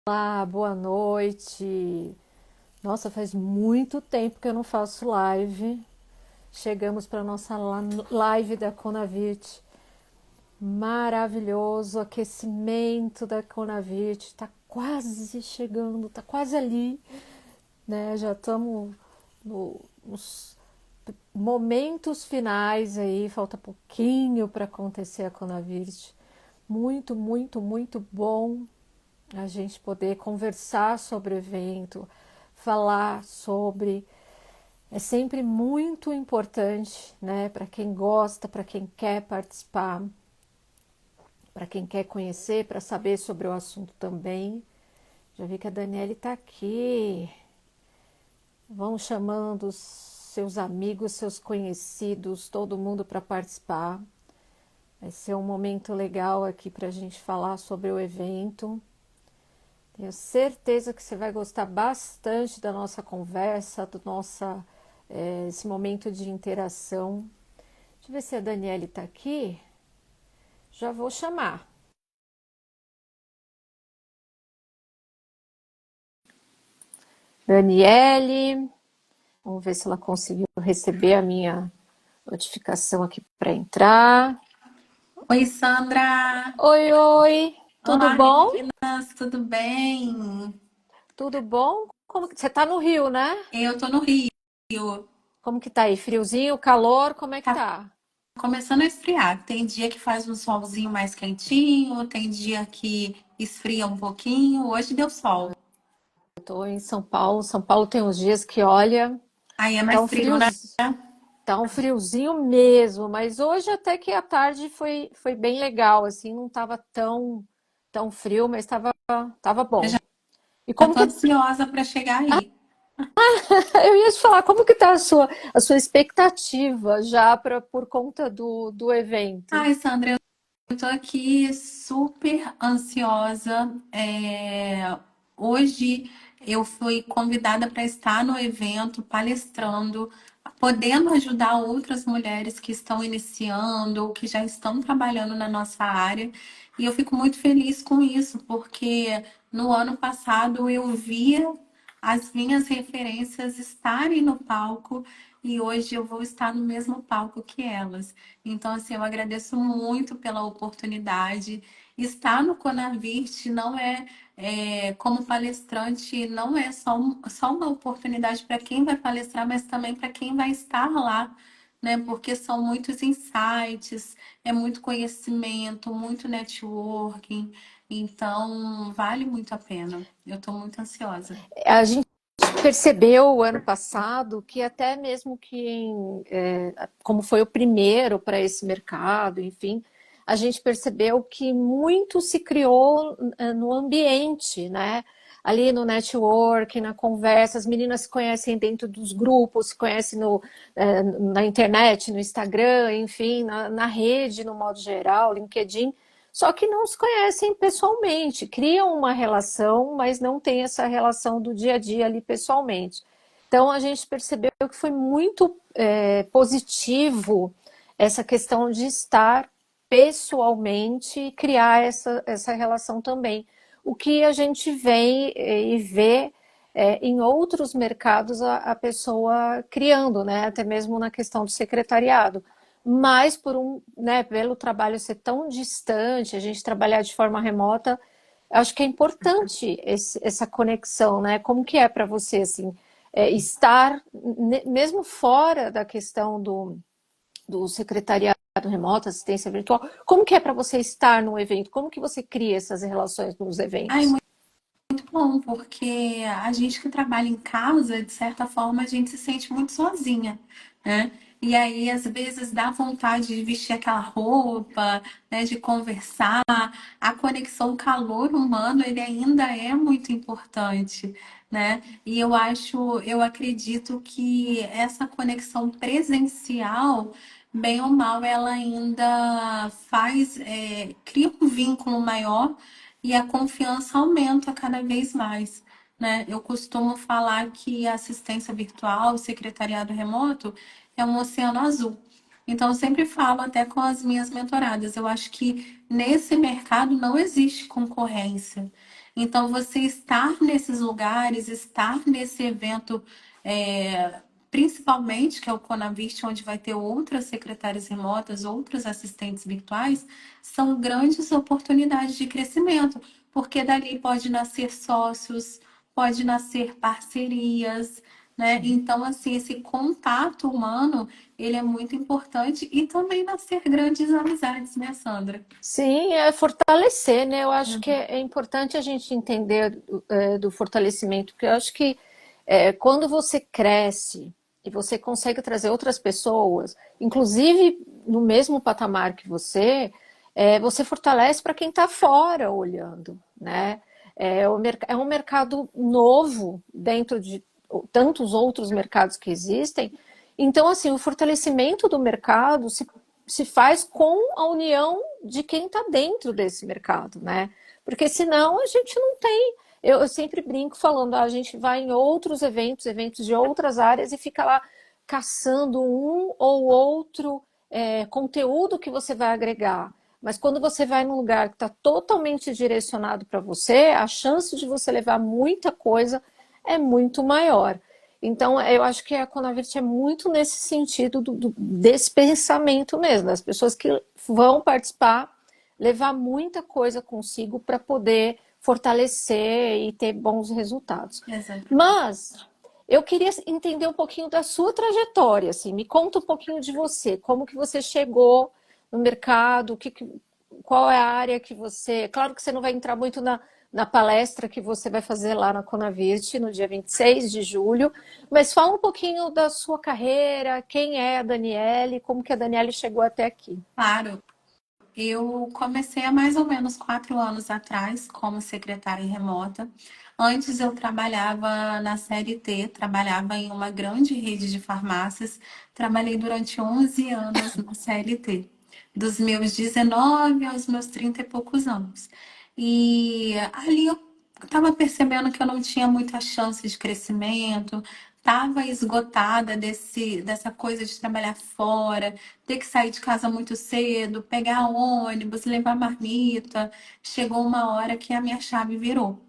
Olá, boa noite. Nossa, faz muito tempo que eu não faço live. Chegamos para nossa live da Conavit. Maravilhoso, aquecimento da Conavit. Tá quase chegando, tá quase ali, né? Já estamos nos momentos finais aí, falta pouquinho para acontecer a Conavit. Muito, muito, muito bom a gente poder conversar sobre o evento, falar sobre. É sempre muito importante, né, para quem gosta, para quem quer participar, para quem quer conhecer, para saber sobre o assunto também. Já vi que a Daniele está aqui. Vão chamando os seus amigos, seus conhecidos, todo mundo para participar. Vai ser um momento legal aqui para a gente falar sobre o evento. Tenho certeza que você vai gostar bastante da nossa conversa, esse momento de interação. Deixa eu ver se a Daniele está aqui. Já vou chamar. Daniele, vamos ver se ela conseguiu receber a minha notificação aqui para entrar. Oi, Sandra! Oi, oi, tudo Olá, bom? meninas, tudo bem? Tudo bom? Você está no Rio, né? Eu tô no Rio. Como que tá aí? Friozinho, calor, como é que Tá tá? começando a esfriar. Tem dia que faz um solzinho mais quentinho, tem dia que esfria um pouquinho. Hoje deu sol. Eu tô em São Paulo. São Paulo tem uns dias que, olha, Aí é tá mais um frio, né? friozinho. Tá um friozinho mesmo, mas hoje até que a tarde foi bem legal, assim, não tava tão frio, mas tava Eu bom. já E já como tô que ansiosa para chegar aí. eu ia te falar, como que tá a sua expectativa já por conta do evento? Ai, Sandra, eu tô aqui super ansiosa. Hoje eu fui convidada para estar no evento, palestrando, podendo ajudar outras mulheres que estão iniciando ou que já estão trabalhando na nossa área. E eu fico muito feliz com isso, porque no ano passado eu via as minhas referências estarem no palco e hoje eu vou estar no mesmo palco que elas. Então, assim, eu agradeço muito pela oportunidade. Estar no Conavirt não como palestrante, não é só uma oportunidade para quem vai palestrar, mas também para quem vai estar lá, né? Porque são muitos insights, é muito conhecimento, muito networking. Então, vale muito a pena. Eu estou muito ansiosa. A gente percebeu o ano passado que até mesmo como foi o primeiro para esse mercado, enfim, a gente percebeu que muito se criou no ambiente, né? Ali no network, na conversa, as meninas se conhecem dentro dos grupos, se conhecem na internet, no Instagram, enfim, na rede, no modo geral, LinkedIn, só que não se conhecem pessoalmente, criam uma relação, mas não tem essa relação do dia a dia ali pessoalmente. Então a gente percebeu que foi muito positivo essa questão de estar pessoalmente e criar essa relação também. O que a gente vem e vê em outros mercados a pessoa criando, né? Até mesmo na questão do secretariado. Mas né, pelo trabalho ser tão distante, a gente trabalhar de forma remota, acho que é importante essa conexão, né? Como que é para você assim, estar mesmo fora da questão do secretariado remoto, assistência virtual, como que é para você estar no evento? Como que você cria essas relações nos Ai, eventos? muito bom, porque a gente que trabalha em casa, de certa forma, a gente se sente muito sozinha, né? E aí, às vezes, dá vontade de vestir aquela roupa, né? De conversar. A conexão, o calor humano, ele ainda é muito importante, né? E eu acredito que essa conexão presencial, bem ou mal, ela ainda cria um vínculo maior e a confiança aumenta cada vez mais, né? Eu costumo falar que a assistência virtual, o secretariado remoto, é um oceano azul. Então, eu sempre falo até com as minhas mentoradas, eu acho que nesse mercado não existe concorrência. Então, você estar nesses lugares, estar nesse evento, é, principalmente, que é o Conavist, onde vai ter outras secretárias remotas, outros assistentes virtuais, são grandes oportunidades de crescimento, porque dali pode nascer sócios, pode nascer parcerias, né? Sim. Então, assim, esse contato humano, ele é muito importante e também nascer grandes amizades, né, Sandra? Sim, é fortalecer, né? Eu acho que é importante a gente entender do fortalecimento, porque eu acho que quando você cresce e você consegue trazer outras pessoas, inclusive no mesmo patamar que você fortalece para quem está fora olhando, né? É um mercado novo dentro de tantos outros mercados que existem. Então, assim, o fortalecimento do mercado se faz com a união de quem está dentro desse mercado, né? Porque senão a gente não tem. Eu sempre brinco falando, a gente vai em outros eventos, eventos de outras áreas e fica lá caçando um ou outro conteúdo que você vai agregar. Mas quando você vai num lugar que está totalmente direcionado para você, a chance de você levar muita coisa é muito maior. Então, eu acho que a Conavirt é muito nesse sentido desse pensamento mesmo, das pessoas que vão participar, levar muita coisa consigo para poder fortalecer e ter bons resultados. Exatamente. Mas eu queria entender um pouquinho da sua trajetória, assim, me conta um pouquinho de você, como que você chegou no mercado, qual é a área que você. Claro que você não vai entrar muito na palestra que você vai fazer lá na Conavirt no dia 26 de julho, mas fala um pouquinho da sua carreira, quem é a Daniele, como que a Daniele chegou até aqui. Claro. Eu comecei há mais ou menos 4 anos atrás como secretária remota. Antes eu trabalhava na CLT, trabalhava em uma grande rede de farmácias. Trabalhei durante 11 anos na CLT, dos meus 19 aos meus 30 e poucos anos. E ali eu estava percebendo que eu não tinha muita chance de crescimento, estava esgotada dessa coisa de trabalhar fora, ter que sair de casa muito cedo, pegar ônibus, levar marmita. Chegou uma hora que a minha chave virou.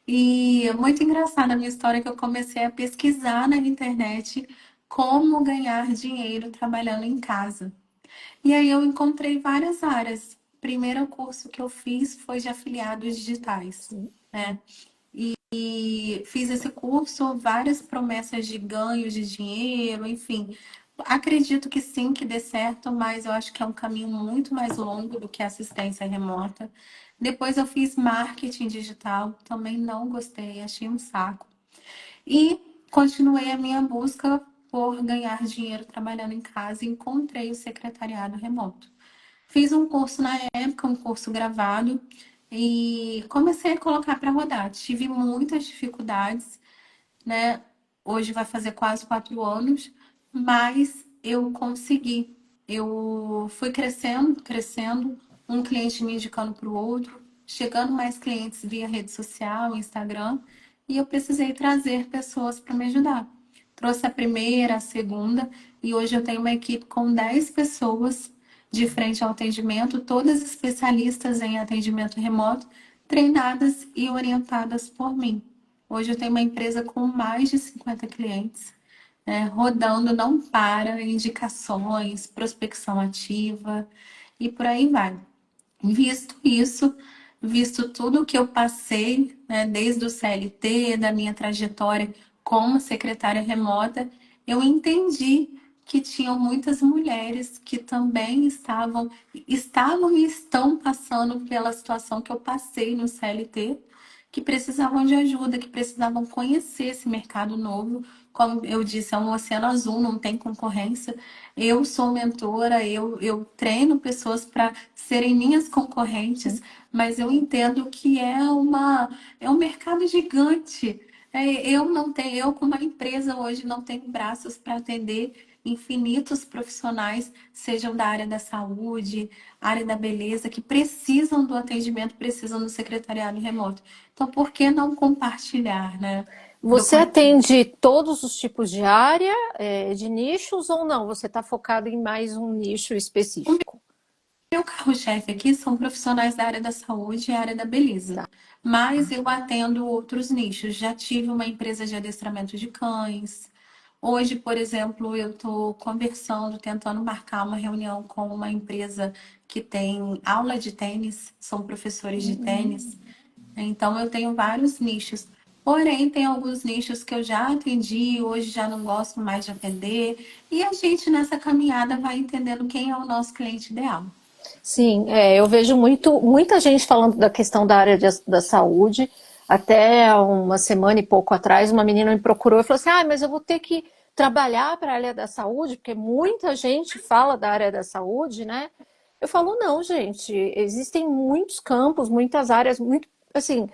E muito engraçada a minha história que eu comecei a pesquisar na internet como ganhar dinheiro trabalhando em casa. E aí eu encontrei várias áreas. Primeiro curso que eu fiz foi de afiliados digitais, Sim. né? E fiz esse curso, várias promessas de ganhos de dinheiro, enfim. Acredito que sim, que dê certo, mas eu acho que é um caminho muito mais longo do que a assistência remota. Depois eu fiz marketing digital, também não gostei, achei um saco. E continuei a minha busca por ganhar dinheiro trabalhando em casa e encontrei o secretariado remoto. Fiz um curso na época, um curso gravado, e comecei a colocar para rodar. Tive muitas dificuldades, né? Hoje vai fazer quase 4 anos, mas eu consegui. Eu fui crescendo, crescendo, um cliente me indicando para o outro, chegando mais clientes via rede social, Instagram, e eu precisei trazer pessoas para me ajudar. Trouxe a primeira, a segunda, e hoje eu tenho uma equipe com 10 pessoas de frente ao atendimento, todas especialistas em atendimento remoto, treinadas e orientadas por mim. Hoje eu tenho uma empresa com mais de 50 clientes, né, rodando, não para, indicações, prospecção ativa e por aí vai. Visto isso, visto tudo que eu passei, né, desde o CLT, da minha trajetória como secretária remota, eu entendi que tinham muitas mulheres que também estavam e estão passando pela situação que eu passei no CLT, que precisavam de ajuda, que precisavam conhecer esse mercado novo. Como eu disse, é um oceano azul, não tem concorrência. Eu sou mentora, eu treino pessoas para serem minhas concorrentes, mas eu entendo que é um mercado gigante. Eu não tenho, eu como uma empresa hoje não tenho braços para atender infinitos profissionais, sejam da área da saúde, área da beleza, que precisam do atendimento, precisam do secretariado remoto. Então, por que não compartilhar, né? Do Você conhecimento? atende todos os tipos de área, de nichos ou não? Você está focado em mais um nicho específico? Meu carro-chefe aqui são profissionais da área da saúde e área da beleza, Tá. mas eu atendo outros nichos. Já tive uma empresa de adestramento de cães. Hoje, por exemplo, eu estou conversando, tentando marcar uma reunião com uma empresa que tem aula de tênis, são professores de tênis. Então, eu tenho vários nichos. Porém, tem alguns nichos que eu já atendi, hoje já não gosto mais de atender. E a gente, nessa caminhada, vai entendendo quem é o nosso cliente ideal. Sim, eu vejo muita gente falando da questão da área da saúde. Até uma semana e pouco atrás, uma menina me procurou e falou assim: mas eu vou ter que trabalhar para a área da saúde, porque muita gente fala da área da saúde, né? Eu falo: não, gente, existem muitos campos, muitas áreas, muito, assim,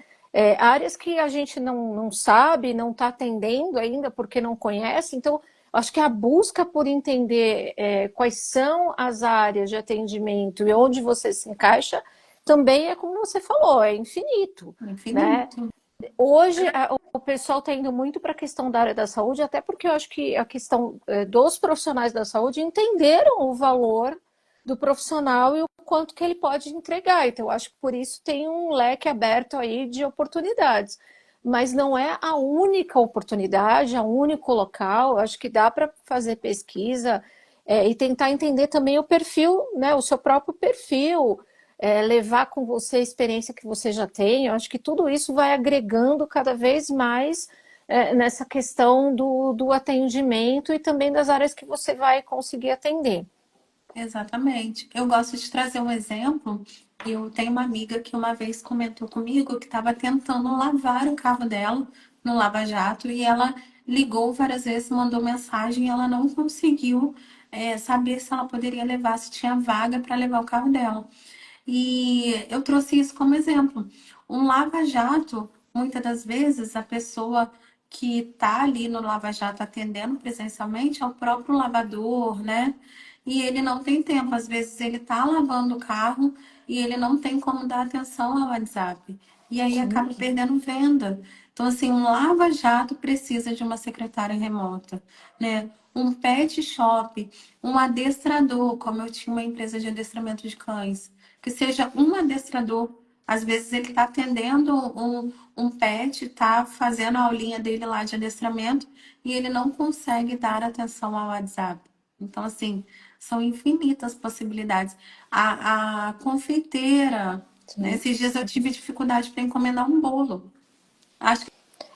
áreas que a gente não sabe, não está atendendo ainda porque não conhece. Então, acho que a busca por entender quais são as áreas de atendimento e onde você se encaixa também é como você falou, é infinito, né? Infinito. Hoje o pessoal está indo muito para a questão da área da saúde, até porque eu acho que a questão dos profissionais da saúde entenderam o valor do profissional e o quanto que ele pode entregar. Então, eu acho que por isso tem um leque aberto aí de oportunidades. Mas não é a única oportunidade, a único local. Eu acho que dá para fazer pesquisa e tentar entender também o perfil, né, o seu próprio perfil, levar com você a experiência que você já tem. Eu acho que tudo isso vai agregando cada vez mais nessa questão do atendimento e também das áreas que você vai conseguir atender. Exatamente. Eu gosto de trazer um exemplo. Eu tenho uma amiga que uma vez comentou comigo que estava tentando lavar o carro dela no Lava Jato e ela ligou várias vezes, mandou mensagem e ela não conseguiu, saber se ela poderia levar, se tinha vaga para levar o carro dela. E eu trouxe isso como exemplo. Um lava-jato, muitas das vezes, a pessoa que está ali no lava-jato atendendo presencialmente é o próprio lavador, né? E ele não tem tempo. Às vezes ele está lavando o carro e ele não tem como dar atenção ao WhatsApp. E aí Sim, acaba perdendo venda. Então, assim, um lava-jato precisa de uma secretária remota, né? Um pet shop, um adestrador, como eu tinha uma empresa de adestramento de cães que seja um adestrador. Às vezes ele está atendendo um pet, está fazendo a aulinha dele lá de adestramento e ele não consegue dar atenção ao WhatsApp. Então, assim, são infinitas possibilidades. A confeiteira, né? sim. Esses dias eu tive dificuldade para encomendar um bolo. Acho que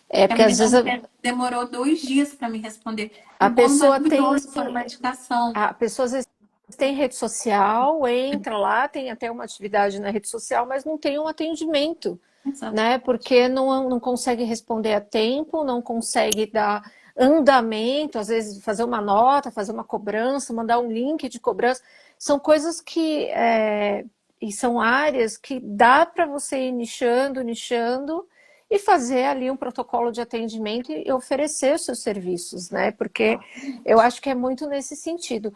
É a porque às menina vezes demorou 2 dias para me responder. E a o bolo pessoa maravilhoso, foi uma indicação. a pessoa às vezes tem rede social, entra lá, tem até uma atividade na rede social, mas não tem um atendimento, Exato. né? Porque não consegue responder a tempo, não consegue dar andamento, às vezes fazer uma nota, fazer uma cobrança, mandar um link de cobrança. São coisas e são áreas que dá para você ir nichando, nichando e fazer ali um protocolo de atendimento e oferecer os seus serviços, né? Porque eu acho que é muito nesse sentido.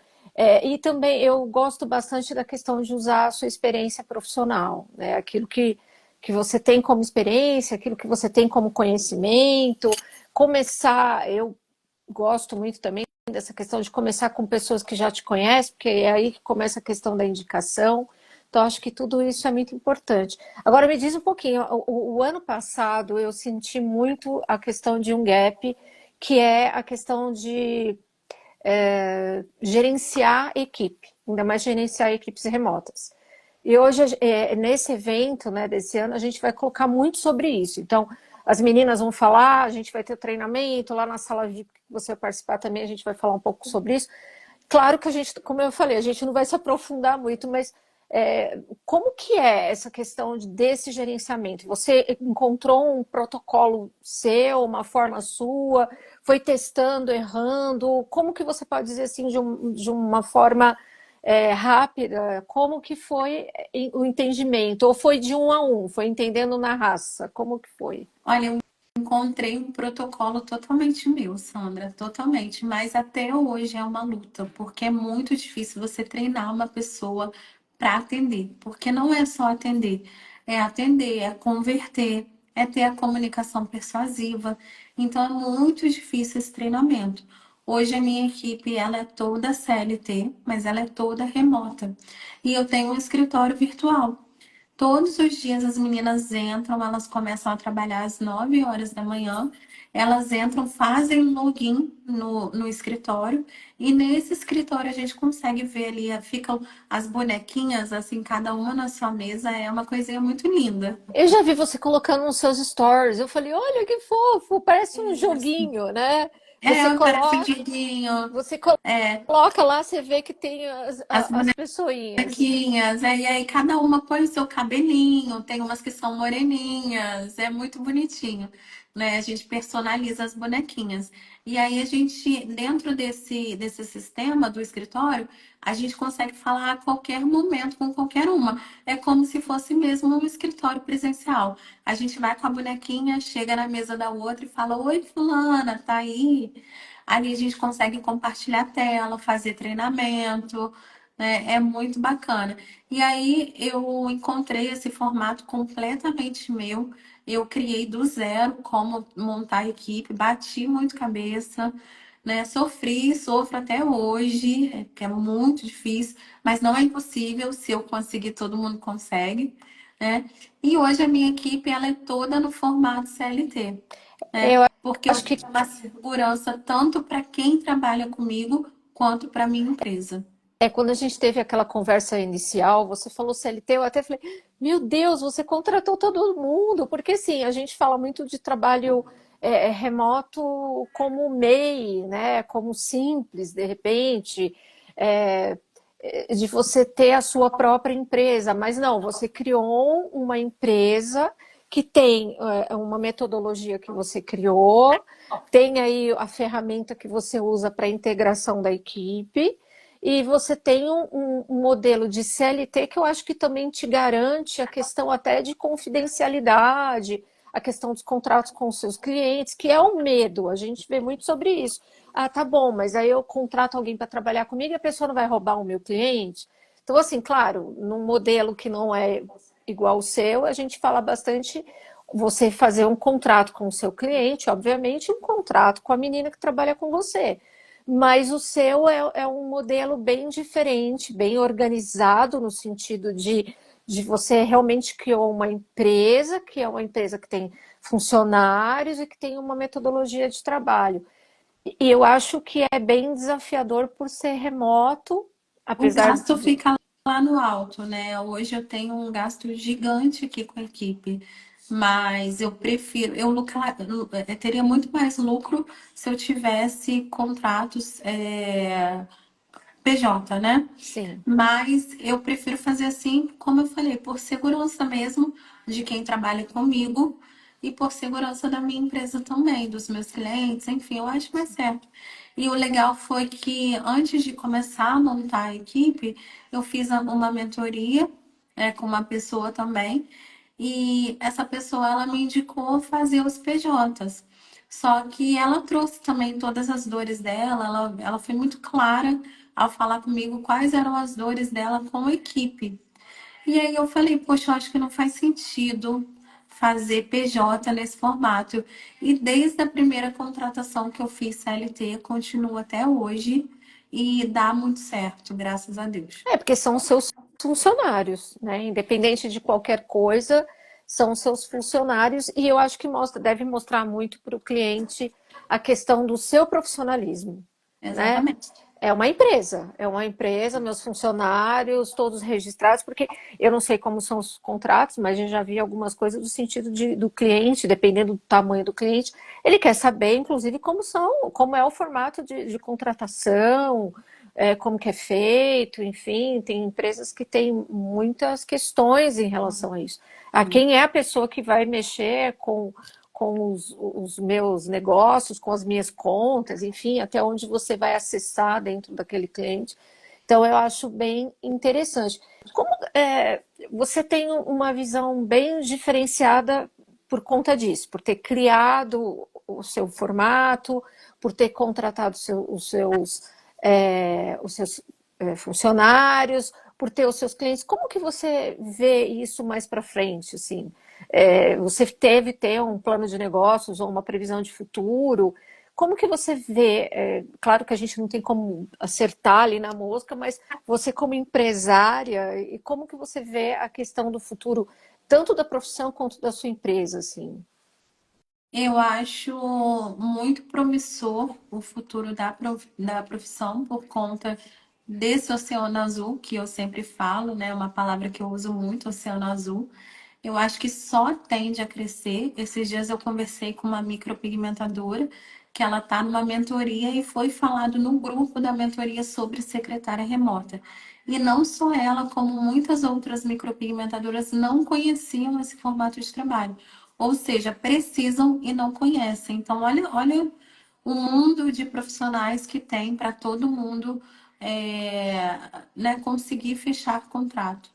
E também eu gosto bastante da questão de usar a sua experiência profissional, né? Aquilo que você tem como experiência, aquilo que você tem como conhecimento, começar, eu gosto muito também dessa questão de começar com pessoas que já te conhecem, porque é aí que começa a questão da indicação. Então, acho que tudo isso é muito importante. Agora, me diz um pouquinho, o ano passado eu senti muito a questão de um gap, que é a questão de gerenciar equipe, ainda mais gerenciar equipes remotas. E hoje, nesse evento, né, desse ano, a gente vai colocar muito sobre isso. Então, as meninas vão falar, a gente vai ter treinamento lá na sala VIP, que você vai participar também, a gente vai falar um pouco sobre isso. Claro que a gente, como eu falei, a gente não vai se aprofundar muito, mas como que é essa questão desse gerenciamento? Você encontrou um protocolo seu, uma forma sua, foi testando, errando? Como que você pode dizer assim de uma forma rápida? Como que foi o entendimento? Ou foi de um a um? Foi entendendo na raça? Como que foi? Olha, eu encontrei um protocolo totalmente meu, Sandra, totalmente. Mas até hoje é uma luta, porque é muito difícil você treinar uma pessoa para atender. Porque não é só atender, é converter, é ter a comunicação persuasiva. Então é muito difícil esse treinamento. Hoje a minha equipe, ela é toda CLT, mas ela é toda remota. E eu tenho um escritório virtual. Todos os dias as meninas entram, elas começam a trabalhar às 9 horas da manhã. Elas entram, fazem um login no escritório, e nesse escritório a gente consegue ver ali, ficam as bonequinhas, assim, cada uma na sua mesa. É uma coisinha muito linda. Eu já vi você colocando nos seus stories. Eu falei, olha que fofo, parece um Isso. joguinho, né? Você É, parece um coloca, diguinho. você É, coloca lá, você vê que tem as as pessoinhas. bonequinhas, e aí cada uma põe o seu cabelinho, tem umas que são moreninhas, é muito bonitinho, né? A gente personaliza as bonequinhas. E aí a gente, dentro desse sistema do escritório, a gente consegue falar a qualquer momento com qualquer uma. É como se fosse mesmo um escritório presencial. A gente vai com a bonequinha, chega na mesa da outra e fala: Oi, fulana, tá aí? Ali a gente consegue compartilhar a tela, fazer treinamento, né? É muito bacana. E aí eu encontrei esse formato completamente meu. Eu criei do zero como montar a equipe, bati muito cabeça, né? Sofri, sofro até hoje, que é muito difícil, mas não é impossível. Se eu conseguir, todo mundo consegue, né? E hoje a minha equipe ela é toda no formato CLT, né? Eu Porque eu acho que tenho uma segurança tanto para quem trabalha comigo quanto para minha empresa. quando a gente teve aquela conversa inicial, você falou CLT, eu até falei, meu Deus, você contratou todo mundo, porque sim, a gente fala muito de trabalho remoto como MEI, né? Como simples, de repente, é, de você ter a sua própria empresa, mas não, você criou uma empresa que tem uma metodologia que você criou, tem aí a ferramenta que você usa para a integração da equipe, e você tem um modelo de CLT que eu acho que também te garante a questão até de confidencialidade, a questão dos contratos com os seus clientes, que é um medo. A gente vê muito sobre isso. Ah, tá bom, mas aí eu contrato alguém para trabalhar comigo e a pessoa não vai roubar o meu cliente. Então, assim, claro, num modelo que não é igual ao seu, a gente fala bastante você fazer um contrato com o seu cliente, obviamente, um contrato com a menina que trabalha com você. Mas o seu é um modelo bem diferente, bem organizado, no sentido de você realmente criou uma empresa, que é uma empresa que tem funcionários e que tem uma metodologia de trabalho. E eu acho que é bem desafiador por ser remoto, O apesar gasto de. fica lá no alto, né? Hoje eu tenho um gasto gigante aqui com a equipe, mas eu prefiro, teria muito mais lucro se eu tivesse contratos PJ, né? Sim. Mas eu prefiro fazer assim, como eu falei, por segurança mesmo de quem trabalha comigo e por segurança da minha empresa também, dos meus clientes, enfim, eu acho mais certo. E o legal foi que antes de começar a montar a equipe, eu fiz uma mentoria, com uma pessoa também, e essa pessoa ela me indicou fazer os PJs. Só que ela trouxe também todas as dores dela, ela foi muito clara ao falar comigo quais eram as dores dela com a equipe. E aí eu falei, poxa, eu acho que não faz sentido fazer PJ nesse formato. E desde a primeira contratação que eu fiz CLT, continuo até hoje e dá muito certo, graças a Deus. É, porque são os seus funcionários, né? Independente de qualquer coisa, são os seus funcionários, e eu acho que deve mostrar muito para o cliente a questão do seu profissionalismo, né? Exatamente. É uma empresa, meus funcionários, todos registrados, porque eu não sei como são os contratos, mas a gente já vi algumas coisas do sentido do cliente, dependendo do tamanho do cliente, ele quer saber, inclusive, como é o formato de contratação, como que é feito, enfim, tem empresas que têm muitas questões em relação a isso. A quem é a pessoa que vai mexer com os meus negócios, com as minhas contas, enfim, até onde você vai acessar dentro daquele cliente. Então, eu acho bem interessante. Como você tem uma visão bem diferenciada por conta disso, por ter criado o seu formato, por ter contratado os seus funcionários, por ter os seus clientes. Como que você vê isso mais para frente, assim? Você ter um plano de negócios ou uma previsão de futuro? Como que você vê? Claro que a gente não tem como acertar ali na mosca, mas você como empresária, e como que você vê a questão do futuro, tanto da profissão quanto da sua empresa, assim? Eu acho muito promissor o futuro da profissão por conta desse oceano azul que eu sempre falo, né? Uma palavra que eu uso muito, oceano azul. Eu acho que só tende a crescer. Esses dias eu conversei com uma micropigmentadora que ela está numa mentoria e foi falado no grupo da mentoria sobre secretária remota. E não só ela, como muitas outras micropigmentadoras não conheciam esse formato de trabalho. Ou seja, precisam e não conhecem. Então, olha o mundo de profissionais que tem para todo mundo né, conseguir fechar contrato.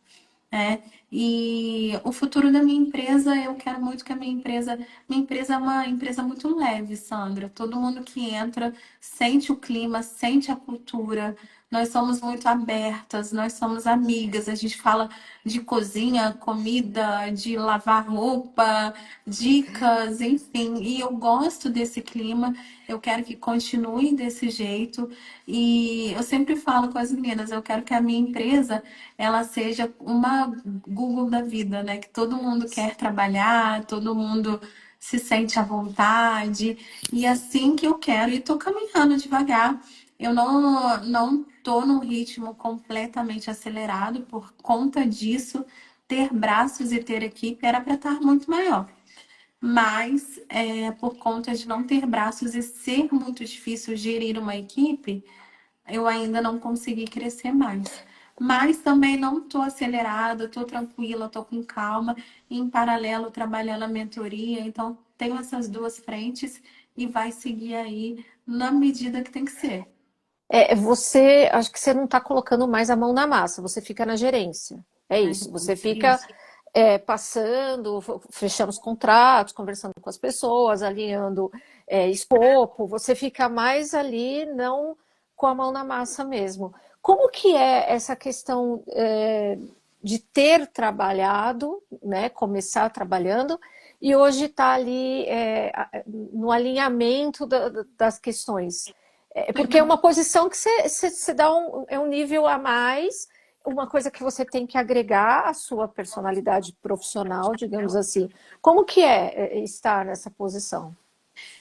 Né? E o futuro da minha empresa, eu quero muito que minha empresa é uma empresa muito leve, Sandra. Todo mundo que entra sente o clima, sente a cultura. Nós somos muito abertas, nós somos amigas. A gente fala de cozinha, comida, de lavar roupa, dicas, enfim. E eu gosto desse clima. Eu quero que continue desse jeito. E eu sempre falo com as meninas, eu quero que a minha empresa ela seja uma Google da vida, né? Que todo mundo quer trabalhar, todo mundo se sente à vontade. E é assim que eu quero. E tô caminhando devagar. Eu não tô num ritmo completamente acelerado por conta disso. Ter braços e ter equipe era para estar muito maior. Mas por conta de não ter braços e ser muito difícil gerir uma equipe, eu ainda não consegui crescer mais. Mas também não estou acelerada, estou tranquila, estou com calma, e em paralelo trabalhando a mentoria. Então, tenho essas duas frentes e vai seguir aí na medida que tem que ser. Acho que você não está colocando mais a mão na massa, você fica na gerência. É Na isso, você gerência. fica Isso. passando, fechando os contratos, conversando com as pessoas, alinhando escopo, você fica mais ali, não com a mão na massa mesmo. Como que é essa questão de ter trabalhado, né, começar trabalhando, e hoje está ali no alinhamento das questões? Porque é uma posição que você dá um nível a mais, uma coisa que você tem que agregar à sua personalidade profissional, digamos assim. Como que é estar nessa posição?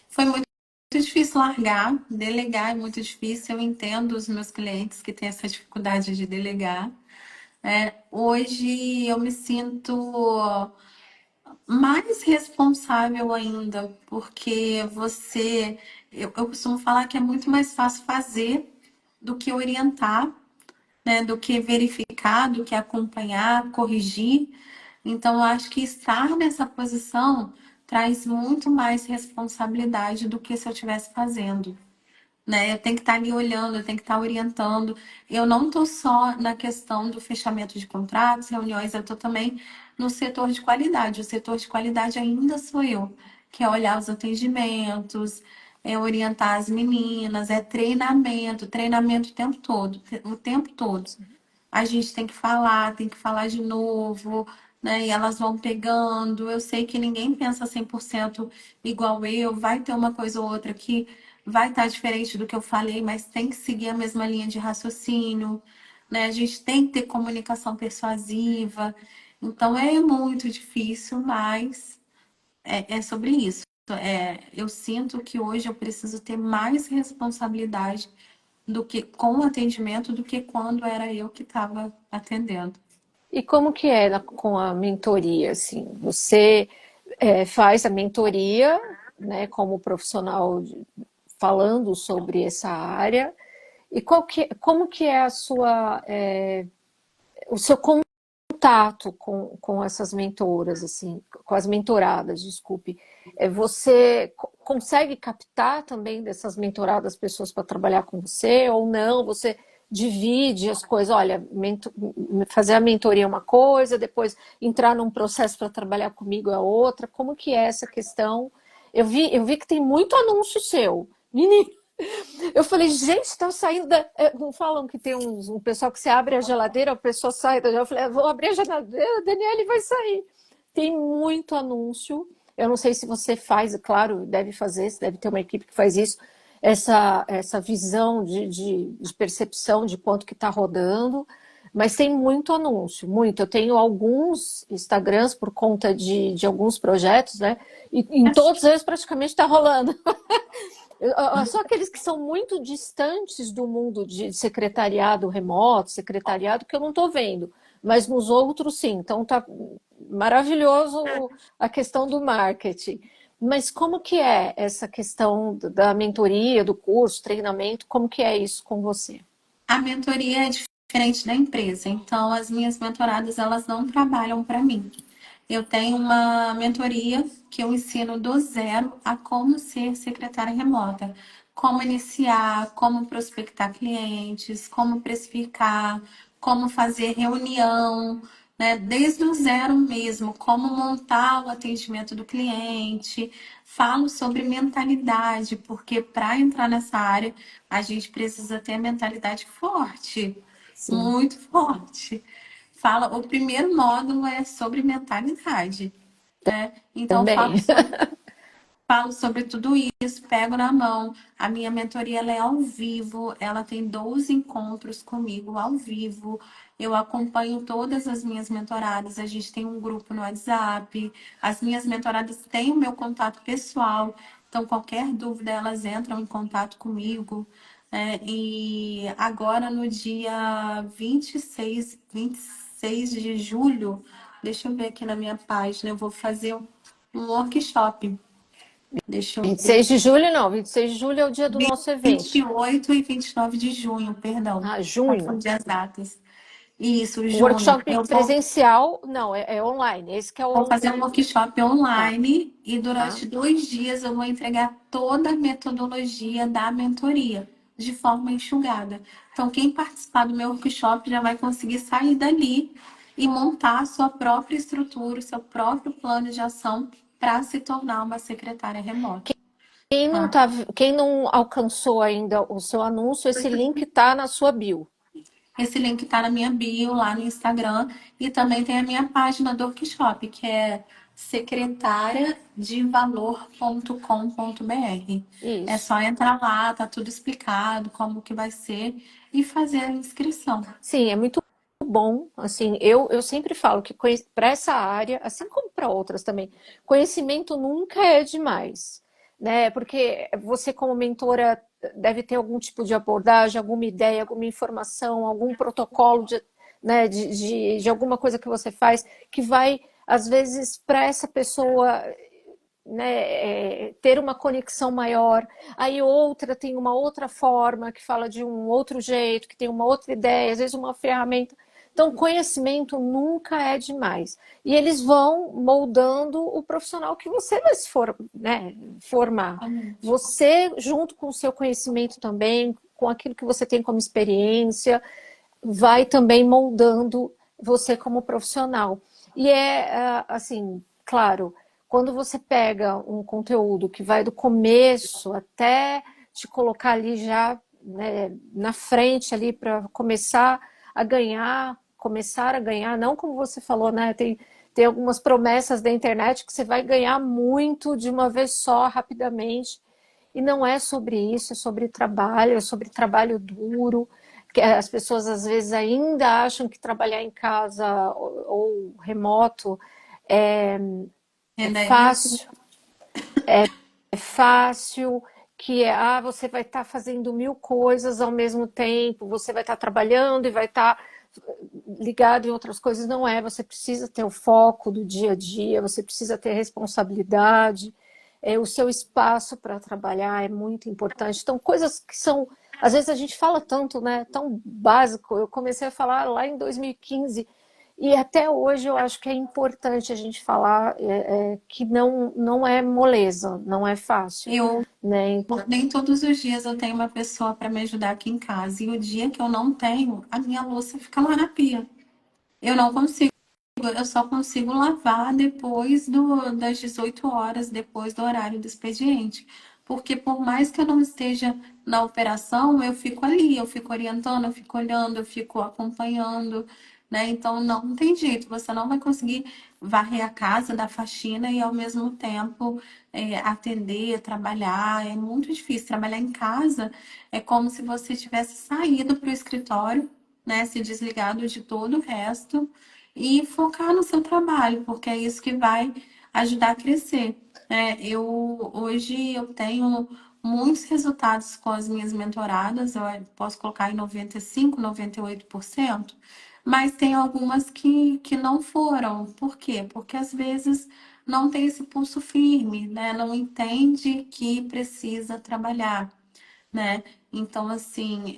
Foi muito difícil largar, delegar é muito difícil. Eu entendo os meus clientes que têm essa dificuldade de delegar. Hoje eu me sinto mais responsável ainda, porque eu costumo falar que é muito mais fácil fazer do que orientar, né? Do que verificar, do que acompanhar, corrigir. Então, eu acho que estar nessa posição traz muito mais responsabilidade do que se eu estivesse fazendo, né? Eu tenho que estar ali olhando, eu tenho que estar orientando. Eu não estou só na questão do fechamento de contratos, reuniões, eu estou também no setor de qualidade. O setor de qualidade ainda sou eu, que é olhar os atendimentos, é orientar as meninas, é treinamento, treinamento o tempo todo. A gente tem que falar de novo, né? E elas vão pegando. Eu sei que ninguém pensa 100% igual eu, vai ter uma coisa ou outra que vai estar diferente do que eu falei, mas tem que seguir a mesma linha de raciocínio, né? A gente tem que ter comunicação persuasiva. Então é muito difícil, mas é sobre isso. Eu sinto que hoje eu preciso ter mais responsabilidade do que com o atendimento do que quando era eu que estava atendendo. E como que é com a mentoria, assim? Você faz a mentoria, né, como profissional falando sobre essa área, e como que é o seu contato com essas mentoras, assim, com as mentoradas, desculpe. Você consegue captar também dessas mentoradas pessoas para trabalhar com você ou não? Você divide as coisas, olha, fazer a mentoria é uma coisa, depois entrar num processo para trabalhar comigo é outra. Como que é essa questão? Eu vi que tem muito anúncio seu. Menino, eu falei, gente, estão saindo da. Não falam que tem um pessoal que você abre a geladeira, a pessoa sai da geladeira. Eu falei, vou abrir a geladeira, a Daniele vai sair. Tem muito anúncio Eu não sei se você faz, claro, deve fazer, você deve ter uma equipe que faz isso, essa visão de percepção de quanto que está rodando, mas tem muito anúncio, muito. Eu tenho alguns Instagrams por conta de alguns projetos, né? E em todos eles praticamente está rolando. Só aqueles que são muito distantes do mundo de secretariado remoto, secretariado, que eu não estou vendo. Mas nos outros, sim. Então, tá maravilhoso a questão do marketing. Mas como que é essa questão da mentoria, do curso, treinamento? Como que é isso com você? A mentoria é diferente da empresa, então as minhas mentoradas elas não trabalham para mim. Eu tenho uma mentoria que eu ensino do zero a como ser secretária remota, como iniciar, como prospectar clientes, como precificar, como fazer reunião, né? Desde o zero mesmo, como montar o atendimento do cliente. Falo sobre mentalidade, porque para entrar nessa área a gente precisa ter a mentalidade forte, Sim, muito forte. Fala, o primeiro módulo é sobre mentalidade, né? Então também. falo sobre tudo isso, pego na mão. A minha mentoria ela é ao vivo, ela tem 12 encontros comigo ao vivo. Eu acompanho todas as minhas mentoradas, a gente tem um grupo no WhatsApp. As minhas mentoradas têm o meu contato pessoal, então qualquer dúvida elas entram em contato comigo. Né? E agora no dia 26 de julho, deixa eu ver aqui na minha página, eu vou fazer um workshop. Deixa eu ver. 26 de julho, não. 26 de julho é o dia do nosso evento. 28 e 29 de junho, perdão. Ah, junho. Confundi as datas. Isso, O junho. workshop presencial, não, é online. Esse que é Vou fazer um o. workshop Tá, online e tá. durante 2 dias eu vou entregar toda a metodologia da mentoria de forma enxugada. Então, quem participar do meu workshop já vai conseguir sair dali e montar a sua própria estrutura, o seu próprio plano de ação para se tornar uma secretária remota. Quem não Tá? tá, quem não alcançou ainda o seu anúncio, esse link tá na sua bio. Esse link está na minha bio lá no Instagram e também tem a minha página do workshop, que é secretariadevalor.com.br. É Isso. só entrar lá, tá tudo explicado, como que vai ser e fazer a inscrição. Sim, é muito bom. Assim, eu sempre falo que para essa área, assim como para outras também, conhecimento nunca é demais, né? Porque você, como mentora, deve ter algum tipo de abordagem, alguma ideia, alguma informação, algum protocolo né, de alguma coisa que você faz que vai, às vezes, para essa pessoa né, ter uma conexão maior. Aí outra tem uma outra forma, que fala de um outro jeito, que tem uma outra ideia, às vezes uma ferramenta. Então, conhecimento nunca é demais. E eles vão moldando o profissional que você vai se né, formar. Você, junto com o seu conhecimento também, com aquilo que você tem como experiência, vai também moldando você como profissional. E assim, claro, quando você pega um conteúdo que vai do começo até te colocar ali já né, na frente ali para começar a ganhar, não como você falou, né? Tem algumas promessas da internet que você vai ganhar muito de uma vez só, rapidamente. E não é sobre isso, é sobre trabalho duro, que as pessoas às vezes ainda acham que trabalhar em casa ou remoto é, é Renda extra. fácil, é fácil, que você vai estar fazendo mil coisas ao mesmo tempo, você vai estar trabalhando e vai estar ligado em outras coisas. Não é, você precisa ter o foco do dia a dia, você precisa ter responsabilidade, o seu espaço para trabalhar é muito importante. Então, coisas que são, às vezes a gente fala tanto, né, tão básico. Eu comecei a falar lá em 2015 e até hoje eu acho que é importante a gente falar que não é moleza, não é fácil, Eu né? nem todos os dias eu tenho uma pessoa para me ajudar aqui em casa. E o dia que eu não tenho, a minha louça fica lá na pia. Eu não consigo. Eu só consigo lavar depois das 18 horas, depois do horário do expediente. Porque por mais que eu não esteja na operação, eu fico ali, eu fico orientando, eu fico olhando, eu fico acompanhando. né? Então não tem jeito, você não vai conseguir varrer a casa, dar faxina e ao mesmo tempo atender, trabalhar. É muito difícil. Trabalhar em casa é como se você tivesse saído para o escritório, né? Se desligado de todo o resto e focar no seu trabalho, porque é isso que vai ajudar a crescer. Né? Hoje eu tenho muitos resultados com as minhas mentoradas, eu posso colocar em 95, 98%, mas tem algumas que não foram. Por quê? Porque às vezes não tem esse pulso firme, né? Não entende que precisa trabalhar, né? Então, assim,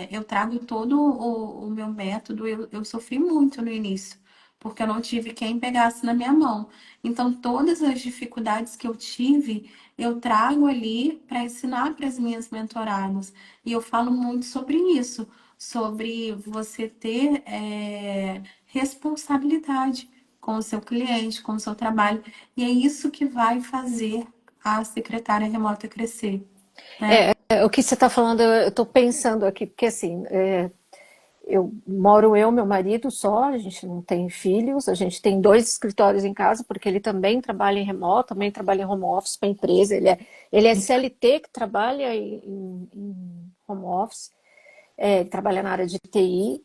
eu trago todo o meu método. Eu sofri muito no início, porque eu não tive quem pegasse na minha mão. Então, todas as dificuldades que eu tive, eu trago ali para ensinar para as minhas mentoradas. E eu falo muito sobre isso, sobre você ter responsabilidade com o seu cliente, com o seu trabalho. E é isso que vai fazer a secretária remota crescer, né? O que você está falando, eu estou pensando aqui, porque assim, eu moro eu, meu marido só, a gente não tem filhos, a gente tem dois escritórios em casa, porque ele também trabalha em remoto, também trabalha em home office para a empresa, ele é CLT que trabalha em home office, ele trabalha na área de TI,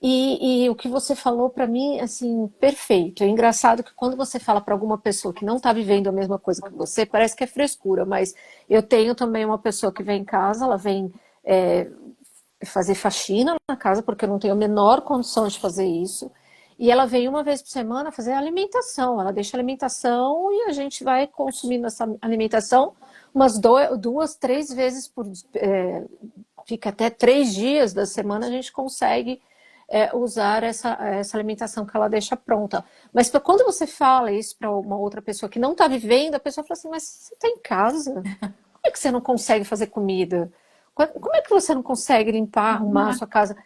e o que você falou para mim, assim, perfeito. É engraçado que quando você fala para alguma pessoa que não está vivendo a mesma coisa que você, parece que é frescura, mas eu tenho também uma pessoa que vem em casa, ela vem é, fazer faxina na casa, porque eu não tenho a menor condição de fazer isso. E ela vem uma vez por semana fazer alimentação. Ela deixa a alimentação e a gente vai consumindo essa alimentação umas duas, três vezes por fica até 3 dias da semana a gente consegue usar essa alimentação que ela deixa pronta. Mas quando você fala isso para uma outra pessoa que não está vivendo, a pessoa fala assim: mas você está em casa? Como é que você não consegue fazer comida? Como é que você não consegue limpar, arrumar a sua casa?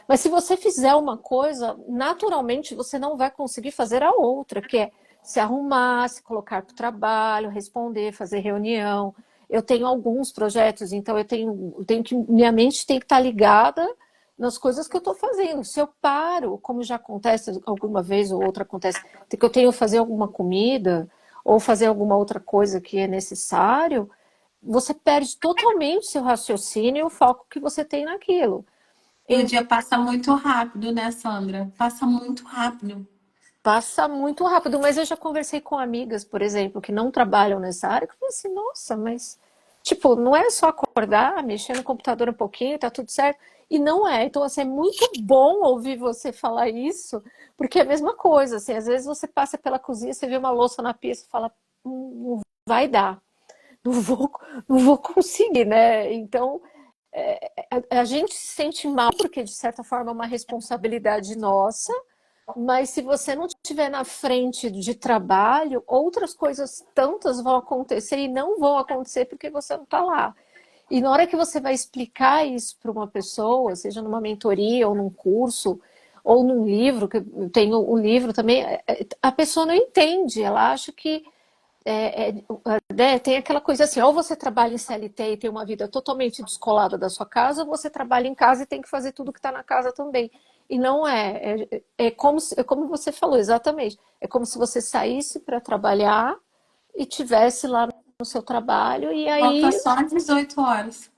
Mas se você fizer uma coisa, naturalmente você não vai conseguir fazer a outra, que é se arrumar, se colocar para o trabalho, responder, fazer reunião. Eu tenho alguns projetos, então eu tenho que minha mente tem que estar ligada nas coisas que eu estou fazendo. Se eu paro, como já acontece alguma vez ou outra acontece, que eu tenho que fazer alguma comida ou fazer alguma outra coisa que é necessário, você perde totalmente seu raciocínio e o foco que você tem naquilo. E o dia passa muito rápido, né, Sandra? Passa muito rápido. Passa muito rápido, mas eu já conversei com amigas, por exemplo, que não trabalham nessa área, que falam assim, nossa, mas tipo, não é só acordar, mexer no computador um pouquinho, tá tudo certo. E não é. Então, assim, é muito bom ouvir você falar isso, porque é a mesma coisa, assim, às vezes você passa pela cozinha, você vê uma louça na pia, você fala, não vai dar, não vou, não vou conseguir, né? Então, a gente se sente mal, porque de certa forma é uma responsabilidade nossa, mas se você não estiver na frente de trabalho, outras coisas tantas vão acontecer e não vão acontecer porque você não está lá. E na hora que você vai explicar isso para uma pessoa, seja numa mentoria ou num curso ou num livro, que eu tenho um livro também, a pessoa não entende, ela acha que tem aquela coisa assim, ou você trabalha em CLT e tem uma vida totalmente descolada da sua casa, ou você trabalha em casa e tem que fazer tudo que está na casa também. E não é. É como você falou, exatamente. É como se você saísse para trabalhar e tivesse lá no seu trabalho, Falta só 18 horas.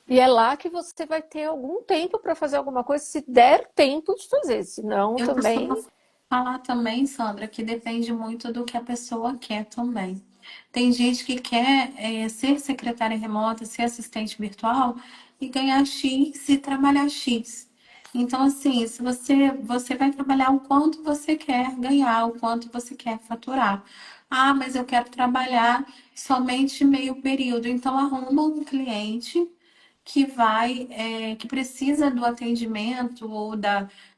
e é lá que você vai ter algum tempo para fazer alguma coisa, se der tempo de fazer. Senão, Eu costumo também. falar também, Sandra, que depende muito do que a pessoa quer também. Tem gente que quer ser secretária remota, ser assistente virtual e ganhar X e trabalhar X. Então, assim, se você vai trabalhar o quanto você quer ganhar, o quanto você quer faturar. Ah, mas eu quero trabalhar somente meio período. Então, arruma um cliente que precisa do atendimento ou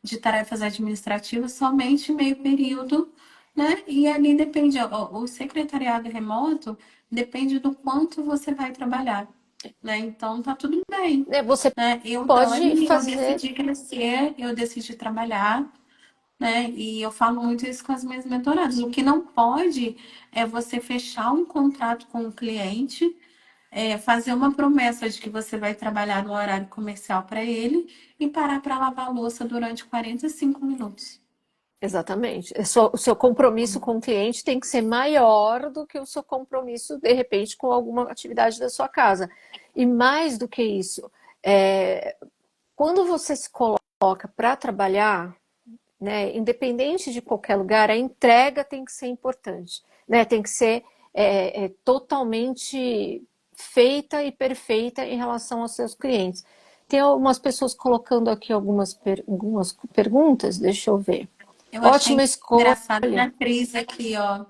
de tarefas administrativas somente meio período, né? E ali depende, o secretariado remoto depende do quanto você vai trabalhar, né? Então tá tudo bem, Você né? Eu, pode Dani, eu fazer. decidi crescer, eu decidi trabalhar, né? E eu falo muito isso com as minhas mentoradas. O que não pode é você fechar um contrato com o cliente, fazer uma promessa de que você vai trabalhar no horário comercial para ele e parar para lavar a louça durante 45 minutos. Exatamente. O seu compromisso com o cliente tem que ser maior do que o seu compromisso, de repente, com alguma atividade da sua casa. E mais do que isso, quando você se coloca para trabalhar, né, independente de qualquer lugar, a entrega tem que ser importante, né, tem que ser totalmente feita e perfeita em relação aos seus clientes. Tem algumas pessoas colocando aqui algumas perguntas, deixa eu ver. Eu Ótima achei escolha. engraçado a Cris aqui, ó.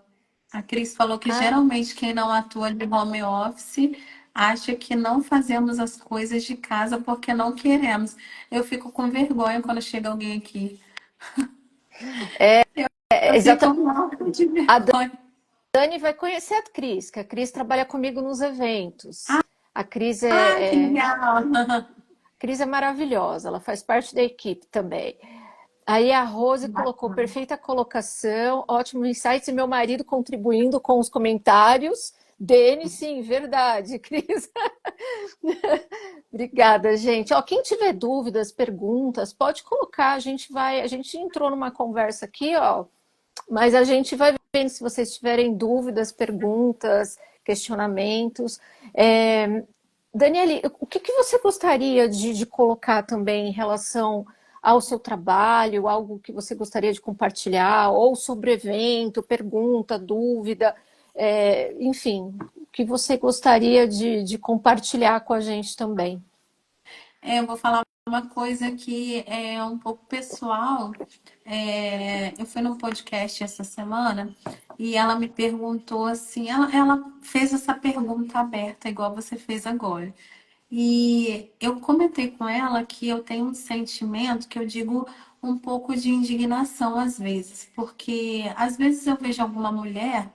A Cris falou que Ah, geralmente quem não atua de home office acha que não fazemos as coisas de casa porque não queremos. Eu fico com vergonha quando chega alguém aqui. Eu fico exatamente. morta de A vergonha. Dani vai conhecer a Cris, que a Cris trabalha comigo nos eventos. A Cris Ah, que legal! Cris é maravilhosa, ela faz parte da equipe também. Aí a Rose colocou Bacana. perfeita colocação, ótimo insights, e meu marido contribuindo com os comentários. Dene, sim, verdade, Cris. Obrigada, gente. Ó, quem tiver dúvidas, perguntas, pode colocar. A gente entrou numa conversa aqui, ó, mas a gente vai vendo se vocês tiverem dúvidas, perguntas, questionamentos. Daniele, o que que você gostaria de colocar também em relação ao seu trabalho, algo que você gostaria de compartilhar, ou sobre o evento, pergunta, dúvida, enfim, o que você gostaria de compartilhar com a gente também? Eu vou falar uma coisa que é um pouco pessoal. Eu fui num podcast essa semana e ela me perguntou assim, ela fez essa pergunta aberta, igual você fez agora. E eu comentei com ela que eu tenho um sentimento que eu digo um pouco de indignação às vezes, porque às vezes eu vejo alguma mulher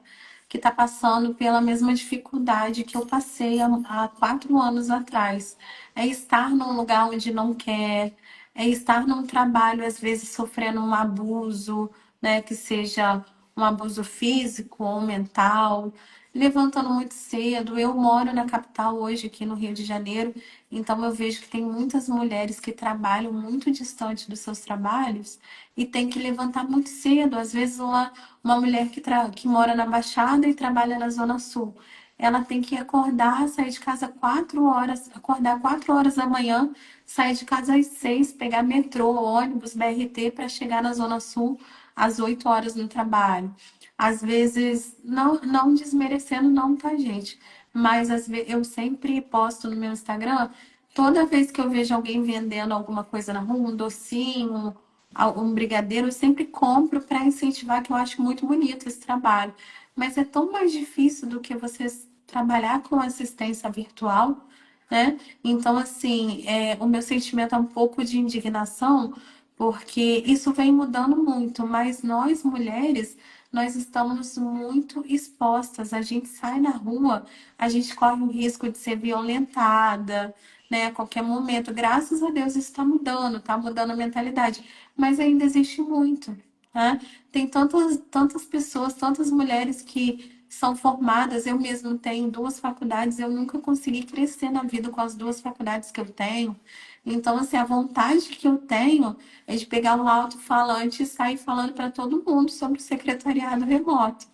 que está passando pela mesma dificuldade que eu passei há 4 anos atrás. É estar num lugar onde não quer, é estar num trabalho, às vezes sofrendo um abuso, né, que seja um abuso físico ou mental, levantando muito cedo. Eu moro na capital hoje, aqui no Rio de Janeiro, então eu vejo que tem muitas mulheres que trabalham muito distante dos seus trabalhos e tem que levantar muito cedo. Às vezes uma mulher que mora na Baixada e trabalha na Zona Sul. Ela tem que acordar, sair de casa 4 horas, acordar 4 horas da manhã, sair de casa às 6, pegar metrô, ônibus, BRT para chegar na Zona Sul às 8 horas no trabalho. Às vezes, não desmerecendo, não, tá, gente? Mas às vezes, eu sempre posto no meu Instagram, toda vez que eu vejo alguém vendendo alguma coisa na rua, um docinho, um brigadeiro, eu sempre compro para incentivar, que eu acho muito bonito esse trabalho. Mas é tão mais difícil do que você trabalhar com assistência virtual, né? Então, assim, o meu sentimento é um pouco de indignação, porque isso vem mudando muito, mas nós mulheres, nós estamos muito expostas. A gente sai na rua, a gente corre o risco de ser violentada, né, a qualquer momento. Graças a Deus isso está mudando a mentalidade, mas ainda existe muito, né? Tem tantas pessoas, tantas mulheres que são formadas. Eu mesmo tenho 2 faculdades, eu nunca consegui crescer na vida com as 2 faculdades que eu tenho. Então, assim, a vontade que eu tenho é de pegar um alto-falante e sair falando para todo mundo sobre o secretariado remoto,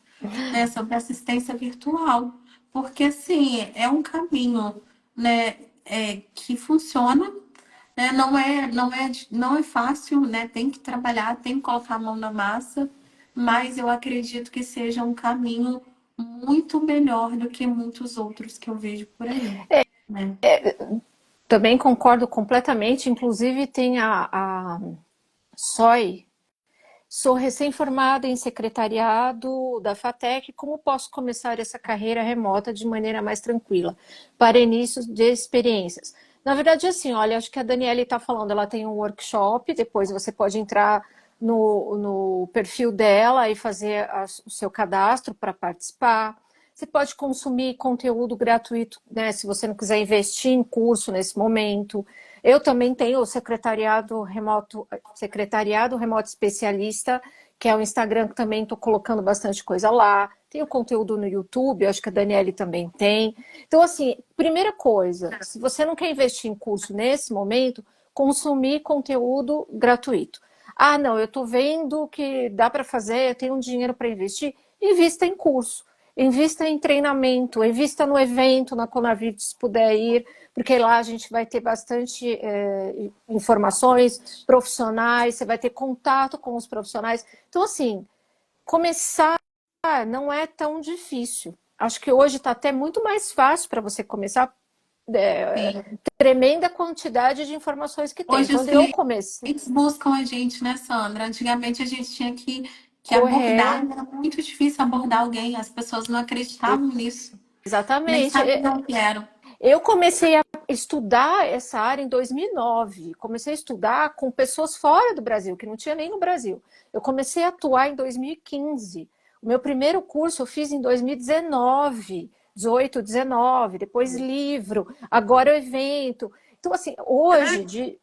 né, sobre assistência virtual, porque assim é um caminho, né, que funciona, né, não é fácil, né, tem que trabalhar, tem que colocar a mão na massa, mas eu acredito que seja um caminho muito melhor do que muitos outros que eu vejo por aí, né? Também concordo completamente, inclusive tem a SOI. Sou recém-formada em secretariado da FATEC. Como posso começar essa carreira remota de maneira mais tranquila, para início de experiências? Na verdade, assim, olha, acho que a Daniela está falando, ela tem um workshop, depois você pode entrar no perfil dela e fazer o seu cadastro para participar. Você pode consumir conteúdo gratuito, né, se você não quiser investir em curso nesse momento. Eu também tenho o secretariado remoto especialista, que é o Instagram que também estou colocando bastante coisa lá. tem o conteúdo no YouTube, eu acho que a Daniele também tem. Então, assim, primeira coisa, se você não quer investir em curso nesse momento, consumir conteúdo gratuito. Ah, não, eu estou vendo que dá para fazer, eu tenho um dinheiro para investir, invista em curso. Invista em treinamento, invista no evento, na Conavir, se puder ir, porque lá a gente vai ter bastante informações profissionais, você vai ter contato com os profissionais. Então, assim, começar não é tão difícil. Acho que hoje está até muito mais fácil para você começar. Sim. Tremenda quantidade de informações que tem. Hoje os Quando eu comecei clientes buscam a gente, né, Sandra? Antigamente a gente tinha que a abordar, correr, era muito difícil abordar alguém, as pessoas não acreditavam nisso, nem exatamente. sabiam o que era. Eu comecei a estudar essa área em 2009. Comecei a estudar com pessoas fora do Brasil, que não tinha nem no Brasil. Eu comecei a atuar em 2015. O meu primeiro curso eu fiz em 2019, 18, 19, depois livro, agora o evento. Então, assim, hoje,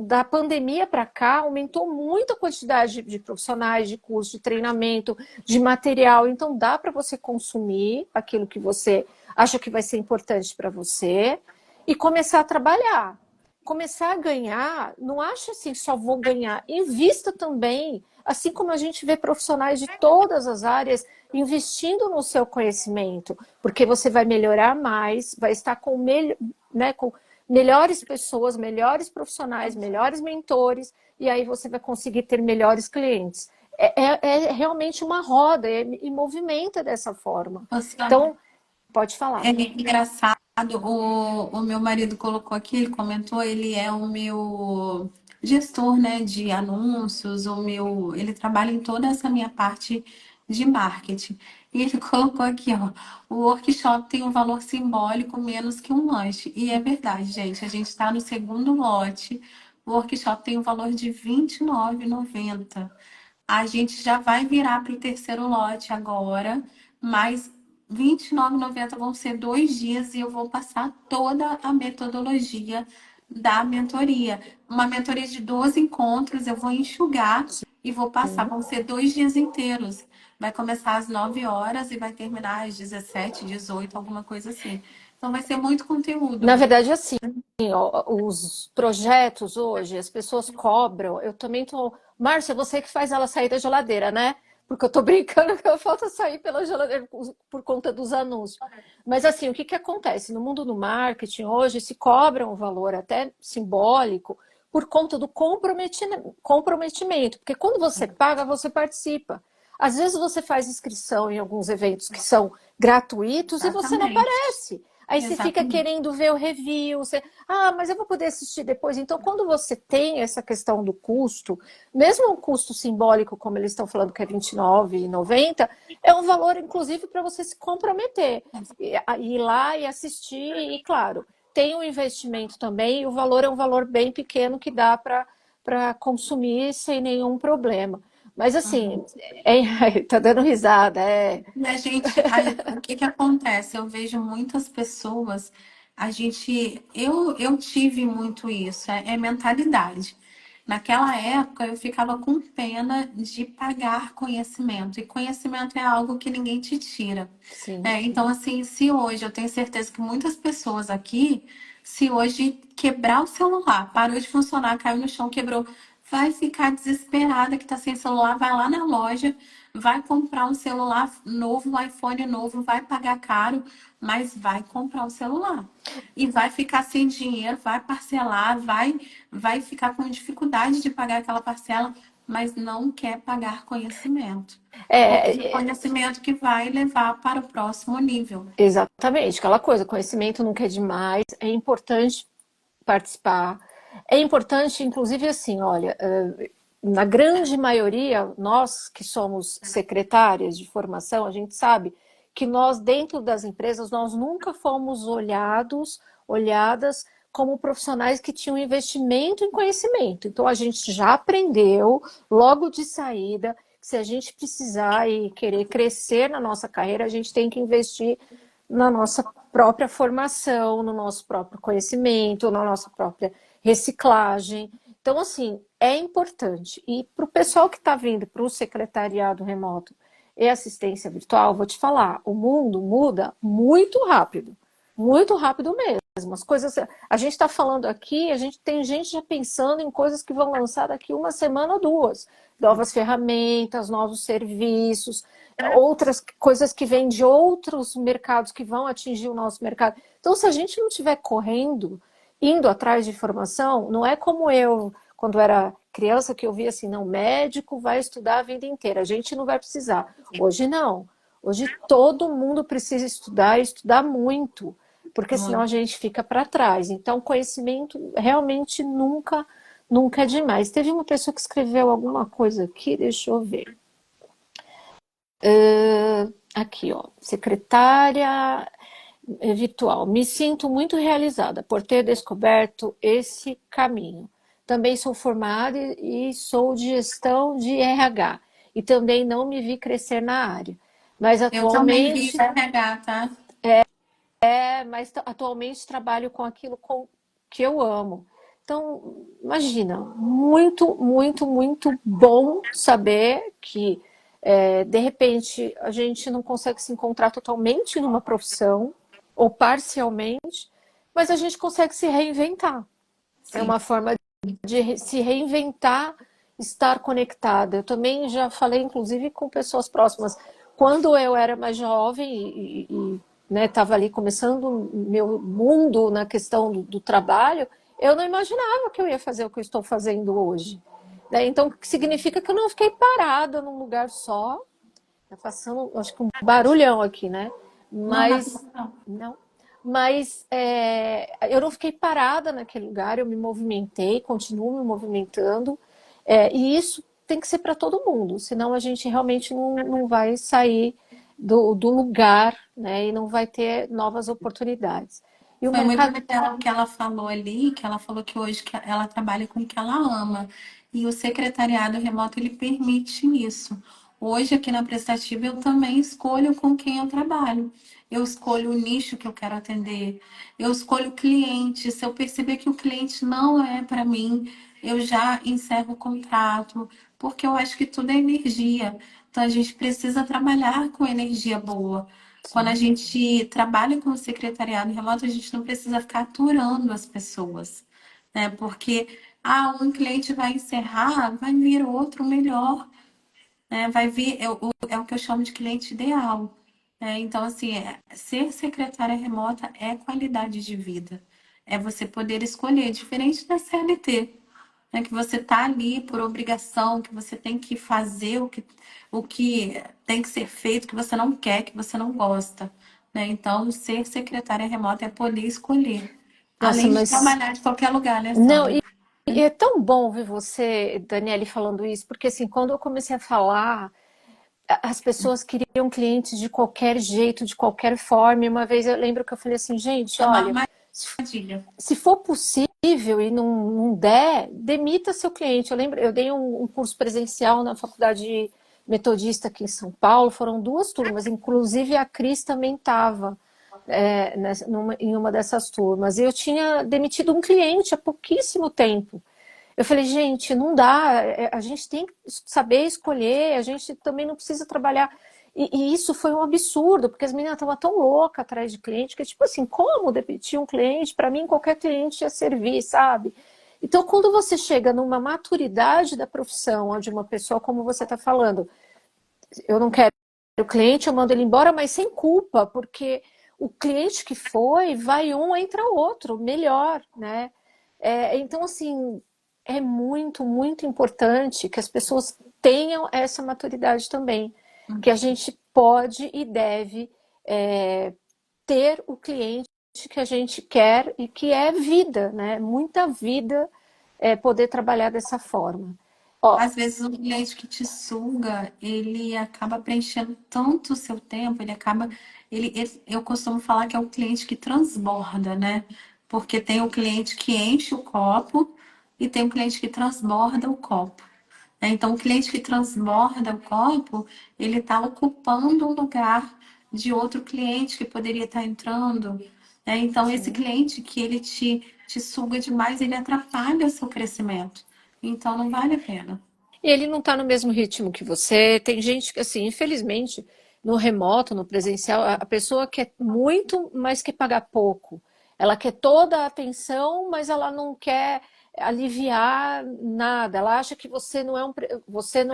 da pandemia para cá, aumentou muito a quantidade de profissionais, de curso, de treinamento, de material. Então, dá para você consumir aquilo que você acha que vai ser importante para você e começar a trabalhar. Começar a ganhar, não acha assim, só vou ganhar. Invista também, assim como a gente vê profissionais de todas as áreas investindo no seu conhecimento, porque você vai melhorar mais, vai estar com melhores pessoas, melhores profissionais, melhores mentores, e aí você vai conseguir ter melhores clientes. É realmente uma roda e movimenta dessa forma. Você Então, pode É falar. engraçado, o meu marido colocou aqui, ele comentou, ele é o meu gestor, né, de anúncios, ele trabalha em toda essa minha parte de marketing. E ele colocou aqui, ó, o workshop tem um valor simbólico menos que um lanche. E é verdade, gente, a gente está no segundo lote, o workshop tem um valor de R$ 29,90. A gente já vai virar para o terceiro lote agora, mas R$ 29,90 vão ser 2 dias e eu vou passar toda a metodologia da mentoria. Uma mentoria de 12 encontros, eu vou enxugar e vou passar. Vão ser 2 dias inteiros. Vai começar às 9 horas e vai terminar às 17, 18, alguma coisa assim. Então vai ser muito Na conteúdo. verdade, assim, ó, os projetos hoje, as pessoas cobram. Eu também tô. Márcia, você que faz ela sair da geladeira, né? Porque eu tô brincando que ela falta sair pela geladeira por conta dos anúncios. Mas assim, o que que acontece? No mundo do marketing hoje se cobra um valor até simbólico por conta do comprometimento. Porque quando você paga, você participa. Às vezes você faz inscrição em alguns eventos que são gratuitos e você não Exatamente. aparece. Aí você fica Exatamente. querendo ver o review, mas eu vou poder assistir depois. Então, quando você tem essa questão do custo, mesmo um custo simbólico, como eles estão falando que é R$ 29,90, é um valor, inclusive, para você se comprometer, ir lá e assistir, e claro, tem um investimento também, e o valor é um valor bem pequeno que dá para consumir sem nenhum problema. Mas assim, tá dando risada, é. E a gente, o que que acontece? Eu vejo muitas pessoas, eu tive muito isso, é mentalidade. Naquela época eu ficava com pena de pagar conhecimento, e conhecimento é algo que ninguém te tira. Sim. Então, assim, se hoje, eu tenho certeza que muitas pessoas aqui, se hoje quebrar o celular, parou de funcionar, caiu no chão, quebrou, vai ficar desesperada que está sem celular, vai lá na loja, vai comprar um celular novo, um iPhone novo, vai pagar caro, mas vai comprar um celular. E vai ficar sem dinheiro, vai parcelar, vai ficar com dificuldade de pagar aquela parcela, mas não quer pagar conhecimento. Porque é É, conhecimento que vai levar para o próximo nível. exatamente, aquela coisa, conhecimento nunca é demais, é importante participar, é importante, inclusive, assim, olha, na grande maioria, nós que somos secretárias de formação, a gente sabe que nós, dentro das empresas, nós nunca fomos olhadas como profissionais que tinham investimento em conhecimento. Então, a gente já aprendeu, logo de saída, que se a gente precisar e querer crescer na nossa carreira, a gente tem que investir na nossa própria formação, no nosso próprio conhecimento, na nossa própria reciclagem. Então, assim, é importante. E para o pessoal que está vindo para o secretariado remoto, e assistência virtual, vou te falar, o mundo muda muito rápido mesmo. As coisas, a gente está falando aqui, a gente tem gente já pensando em coisas que vão lançar daqui uma semana ou duas, novas ferramentas, novos serviços, outras coisas que vêm de outros mercados que vão atingir o nosso mercado. Então, se a gente não estiver correndo, indo atrás de informação, não é como eu, quando era criança, que eu via assim, não, médico vai estudar a vida inteira, a gente não vai precisar. Hoje não. Hoje todo mundo precisa estudar e estudar muito, porque senão a Muito. gente fica para trás. Então, conhecimento realmente nunca é demais. Teve uma pessoa que escreveu alguma coisa aqui, deixa eu ver. Aqui, ó, secretária virtual. Me sinto muito realizada por ter descoberto esse caminho. Também sou formada e sou de gestão de RH e também não me vi crescer na área. Mas Eu também vi atualmente, RH, tá? atualmente trabalho com aquilo que eu amo. Então, imagina, muito bom saber que de repente a gente não consegue se encontrar totalmente numa profissão ou parcialmente, mas a gente consegue se reinventar. É Sim. uma forma de se reinventar, estar conectada. Eu também já falei, inclusive, com pessoas próximas. Quando eu era mais jovem e estava ali começando o meu mundo na questão do trabalho, eu não imaginava que eu ia fazer o que eu estou fazendo hoje. Né? Então, significa que eu não fiquei parada num lugar só. Tá passando, acho que um barulhão aqui, né? Não, não, Mas não. não. Mas eu não fiquei parada naquele lugar, eu me movimentei, continuo me movimentando. E isso tem que ser para todo mundo, senão a gente realmente não vai sair do lugar, né? E não vai ter novas oportunidades. E o Foi muito mercado. legal o que ela falou ali, que ela falou que hoje que ela trabalha com o que ela ama. E o secretariado remoto, ele permite isso. Hoje, aqui na Prestativa, eu também escolho com quem eu trabalho. Eu escolho o nicho que eu quero atender. Eu escolho o cliente. Se eu perceber que o cliente não é para mim, eu já encerro o contrato, porque eu acho que tudo é energia. Então, a gente precisa trabalhar com energia boa. Quando a Sim. gente trabalha com o secretariado remoto, a gente não precisa ficar aturando as pessoas, né? Porque um cliente vai encerrar, vai vir outro melhor, né? Vai vir, é o que eu chamo de cliente ideal. Né? Então, assim, ser secretária remota é qualidade de vida. É você poder escolher, diferente da CLT, né, que você está ali por obrigação, que você tem que fazer o que tem que ser feito, que você não quer, que você não gosta. Né? Então, ser secretária remota é poder escolher. Nossa, Além de mas trabalhar de qualquer lugar, né, não, Sandra? e é tão bom ouvir você, Daniele, falando isso, porque assim, quando eu comecei a falar, as pessoas queriam clientes de qualquer jeito, de qualquer forma. E uma vez eu lembro que eu falei assim, gente, É uma olha, armadilha. se for possível e não der, demita seu cliente. Eu lembro, eu dei um curso presencial na faculdade metodista aqui em São Paulo, foram duas turmas, inclusive a Cris também estava em uma dessas turmas. E eu tinha demitido um cliente há pouquíssimo tempo. Eu falei, gente, não dá, a gente tem que saber escolher, a gente também não precisa trabalhar. E isso foi um absurdo, porque as meninas estavam tão loucas atrás de cliente, que tipo assim, como demitir um cliente? Para mim, qualquer cliente ia servir, sabe? Então, quando você chega numa maturidade da profissão, onde uma pessoa, como você está falando, eu não quero o cliente, eu mando ele embora, mas sem culpa, porque o cliente que foi, vai um, entra outro, melhor, né? Então, assim, é muito importante que as pessoas tenham essa maturidade também, que a gente pode e deve ter o cliente que a gente quer e que é vida, né? Muita vida poder trabalhar dessa forma. Ó, Às vezes o cliente que te suga, ele acaba preenchendo tanto o seu tempo, ele acaba. Eu costumo falar que é o cliente que transborda, né? Porque tem o cliente que enche o copo e tem o cliente que transborda o copo. Né? Então, o cliente que transborda o copo, ele está ocupando o lugar de outro cliente que poderia estar entrando. Né? Então, esse sim. cliente que ele te suga demais, ele atrapalha o seu crescimento. Então, não vale a pena. Ele não está no mesmo ritmo que você. Tem gente que, assim, infelizmente, no remoto, no presencial, a pessoa quer muito, mas quer pagar pouco. Ela quer toda a atenção, mas ela não quer aliviar nada. Ela acha que você não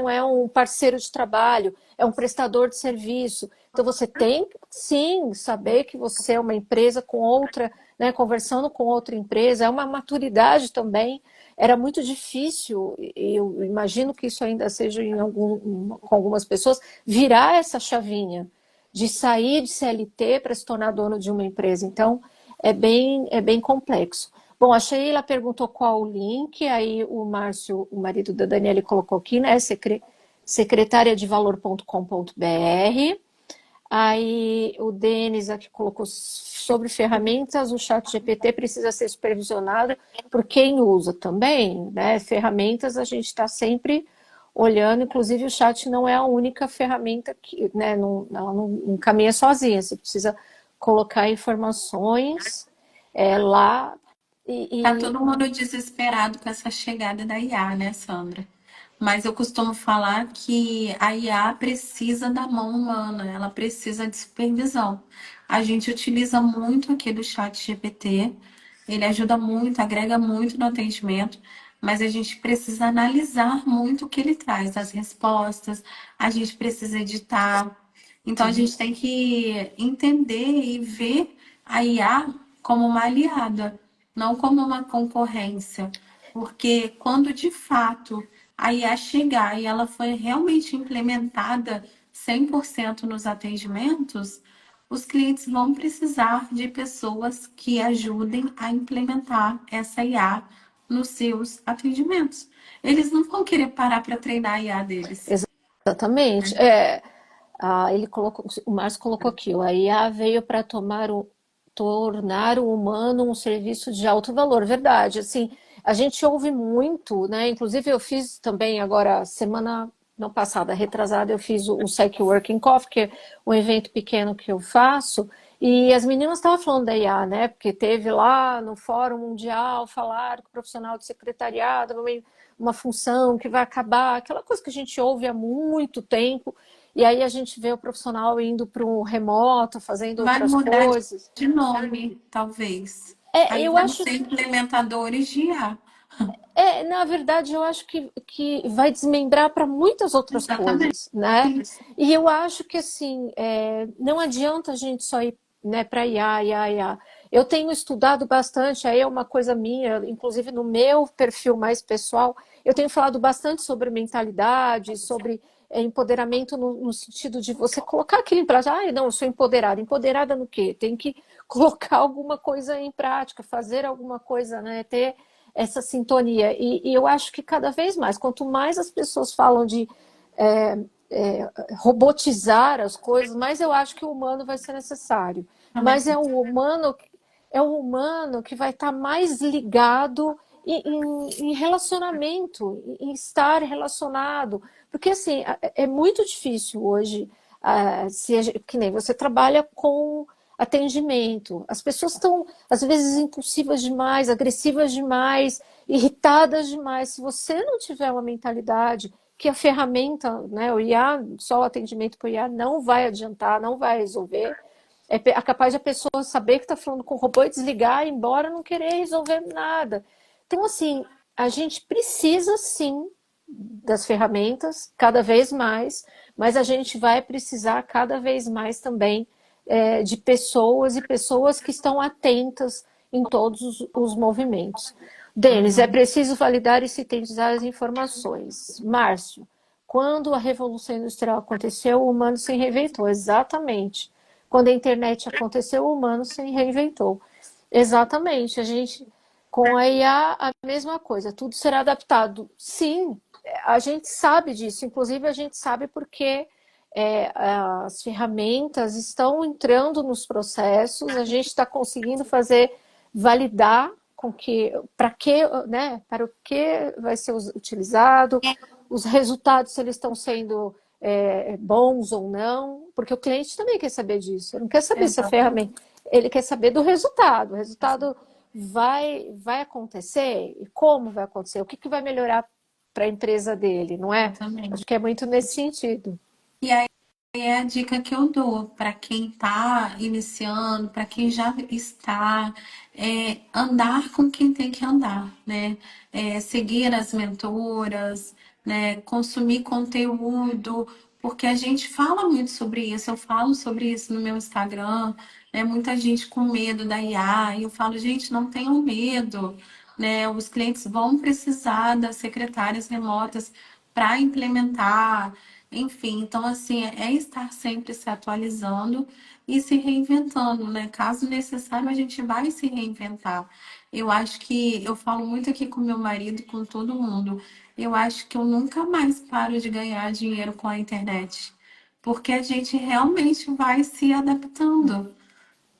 é um parceiro de trabalho, é um prestador de serviço. Então você tem, sim, saber que você é uma empresa com outra, né, conversando com outra empresa, é uma maturidade também. Era muito difícil, e eu imagino que isso ainda seja com algumas pessoas, virar essa chavinha de sair de CLT para se tornar dono de uma empresa. Então, é bem complexo. Bom, a Sheila perguntou qual o link, aí o Márcio, o marido da Daniela, colocou aqui, né? Secretariadevalor.com.br. Aí o Denis aqui colocou sobre ferramentas, o chat GPT precisa ser supervisionado por quem usa também, né? Ferramentas a gente está sempre olhando, inclusive o chat não é a única ferramenta que, né, ela não caminha sozinha, você precisa colocar informações lá Tá e, todo mundo desesperado com essa chegada da IA, né, Sandra? Mas eu costumo falar que a IA precisa da mão humana, ela precisa de supervisão. A gente utiliza muito aqui do chat GPT, ele ajuda muito, agrega muito no atendimento, mas a gente precisa analisar muito o que ele traz, as respostas, a gente precisa editar. Então a sim, gente tem que entender e ver a IA como uma aliada, não como uma concorrência. Porque quando de fato a IA chegar e ela foi realmente implementada 100% nos atendimentos, os clientes vão precisar de pessoas que ajudem a implementar essa IA nos seus atendimentos. Eles não vão querer parar para treinar a IA deles. exatamente. Ele colocou, o Márcio colocou aqui, a IA veio para tornar o humano um serviço de alto valor, verdade. Assim, a gente ouve muito, né? Inclusive eu fiz também agora semana não passada, retrasada, eu fiz o Psych Working Coffee, que é um evento pequeno que eu faço, e as meninas estavam falando da IA, né? Porque teve lá no Fórum Mundial falar que o profissional de secretariado é uma função que vai acabar, aquela coisa que a gente ouve há muito tempo. E aí a gente vê o profissional indo para um remoto, fazendo Vai outras mudar coisas. de nome, talvez. Aí Eu vão acho ser implementadores de IA. Na verdade, eu acho que vai desmembrar para muitas outras Exatamente. coisas, né? E eu acho que, assim, não adianta a gente só ir, né, para IA, IA, IA. Eu tenho estudado bastante, aí é uma coisa minha, inclusive no meu perfil mais pessoal, eu tenho falado bastante sobre mentalidade, sobre empoderamento no sentido de você colocar aquilo em prática. Ah, não, eu sou empoderada. Empoderada no quê? Tem que colocar alguma coisa em prática, fazer alguma coisa, né? Ter essa sintonia. E eu acho que cada vez mais, quanto mais as pessoas falam de é, robotizar as coisas, mais eu acho que o humano vai ser necessário. Também. Mas é o humano que vai estar mais ligado em relacionamento, em estar relacionado. Porque assim, é muito difícil hoje, que nem você trabalha com atendimento. As pessoas estão, às vezes, impulsivas demais, agressivas demais, irritadas demais. Se você não tiver uma mentalidade que a ferramenta, né, o IA, só o atendimento com o IA não vai adiantar, não vai resolver, é capaz de a pessoa saber que está falando com o robô e desligar, e ir embora, não querer resolver nada. Então, assim, a gente precisa sim das ferramentas cada vez mais, mas a gente vai precisar cada vez mais também de pessoas e pessoas que estão atentas em todos os movimentos. Denis, é preciso validar e sintetizar as informações. Márcio, quando a Revolução Industrial aconteceu, o humano se reinventou. Exatamente. Quando a internet aconteceu, o humano se reinventou. Exatamente. A gente, com a IA, a mesma coisa. Tudo será adaptado. Sim, a gente sabe disso. Inclusive, a gente sabe porque as ferramentas estão entrando nos processos, a gente está conseguindo fazer validar com que para que, né, para o que vai ser utilizado, os resultados se eles estão sendo bons ou não, porque o cliente também quer saber disso, ele não quer saber se a Exatamente. ferramenta, ele quer saber do resultado, o resultado vai acontecer e como vai acontecer, o que vai melhorar para a empresa dele, não é? Acho exatamente. que é muito nesse sentido. E aí é a dica que eu dou para quem está iniciando, para quem já está, andar com quem tem que andar, né? Seguir as mentoras, né? Consumir conteúdo, porque a gente fala muito sobre isso. Eu falo sobre isso no meu Instagram, né? Muita gente com medo da IA, e eu falo, gente, não tenham medo, né? Os clientes vão precisar das secretárias remotas para implementar. Enfim, então assim, é estar sempre se atualizando e se reinventando, né? Caso necessário, a gente vai se reinventar. Eu acho que eu falo muito aqui com meu marido, com todo mundo. Eu acho que eu nunca mais paro de ganhar dinheiro com a internet, porque a gente realmente vai se adaptando,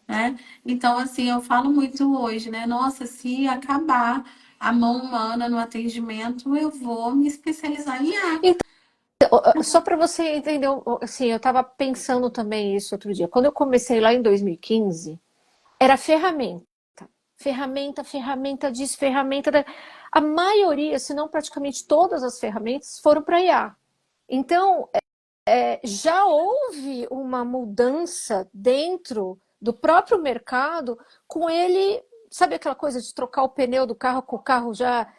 né? Então, assim, eu falo muito hoje, né? Nossa, se acabar a mão humana no atendimento, eu vou me especializar em IA. Só para você entender, assim, eu estava pensando também isso outro dia. Quando eu comecei lá em 2015, era ferramenta. Ferramenta, ferramenta disso, ferramenta da... A maioria, se não praticamente todas as ferramentas, foram para IA. Então, já houve uma mudança dentro do próprio mercado com ele, sabe aquela coisa de trocar o pneu do carro com o carro já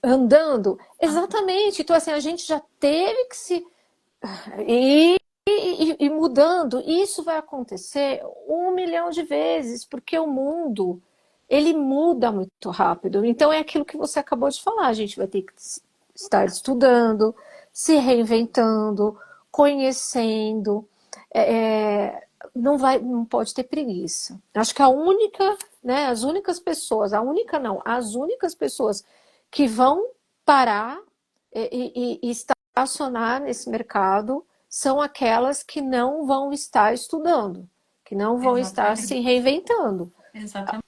andando? Exatamente. Então, assim, a gente já teve que se e mudando, isso vai acontecer 1 milhão de vezes, porque o mundo ele muda muito rápido. Então é aquilo que você acabou de falar, a gente vai ter que estar estudando, se reinventando, conhecendo. Não vai, não pode ter preguiça. Acho que a única, né, as únicas pessoas, a única não, as únicas pessoas que vão parar e estacionar nesse mercado são aquelas que não vão estar estudando, que não vão estar se Exatamente, reinventando. exatamente.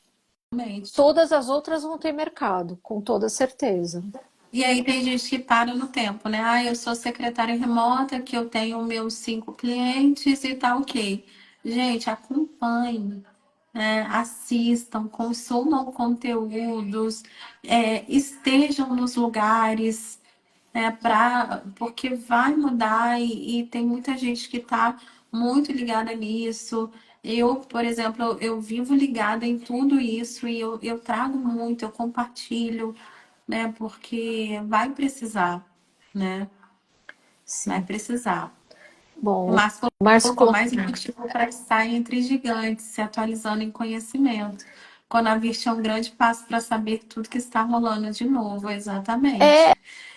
Todas as outras vão ter mercado, com toda certeza. E aí tem gente que para no tempo, né? Ah, eu sou secretária remota, que eu tenho meus 5 clientes e tá ok. Gente, acompanhe, né? Assistam, consumam conteúdos, estejam nos lugares, né? Porque vai mudar e tem muita gente que está muito ligada nisso. Eu, por exemplo, eu vivo ligada em tudo isso e eu trago muito, eu compartilho, né? Porque vai precisar, né? Vai Sim. precisar. O Bom, Márcio o Márcio colocou colocou. mais motivo para estar entre gigantes, se atualizando em conhecimento. Conavir é um grande passo para saber tudo que está rolando de novo, exatamente.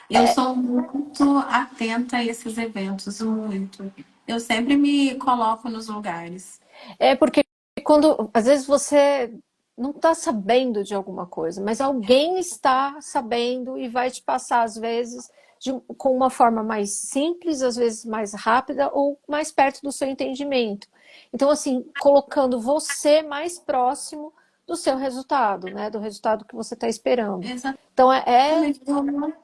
Eu sou muito atenta a esses eventos, muito. Eu sempre me coloco nos lugares. É porque quando às vezes você não está sabendo de alguma coisa, mas alguém está sabendo e vai te passar, às vezes, com uma forma mais simples, às vezes mais rápida ou mais perto do seu entendimento. Então, assim, colocando você mais próximo do seu resultado, né? Do resultado que você está esperando. Então, Exatamente.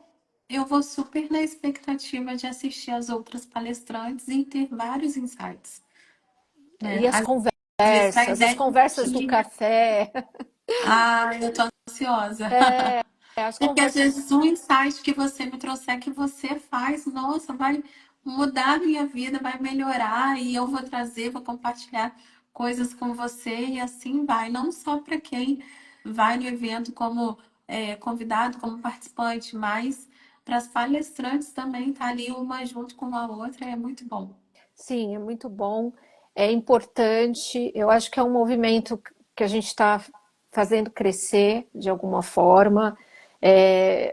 Eu vou super na expectativa de assistir as outras palestrantes e ter vários insights, né? e Às vezes, para a as ideia conversas do que café, eu tô ansiosa. as Porque às conversas. vezes um insight que você me trouxer que você faz, nossa, vai mudar a minha vida, vai melhorar e eu vou trazer, vou compartilhar coisas com você e assim vai. Não só para quem vai no evento como convidado, como participante, mas para as palestrantes também, tá ali uma junto com a outra, é muito bom. Sim, é muito bom, é importante. Eu acho que é um movimento que a gente está fazendo crescer de alguma forma.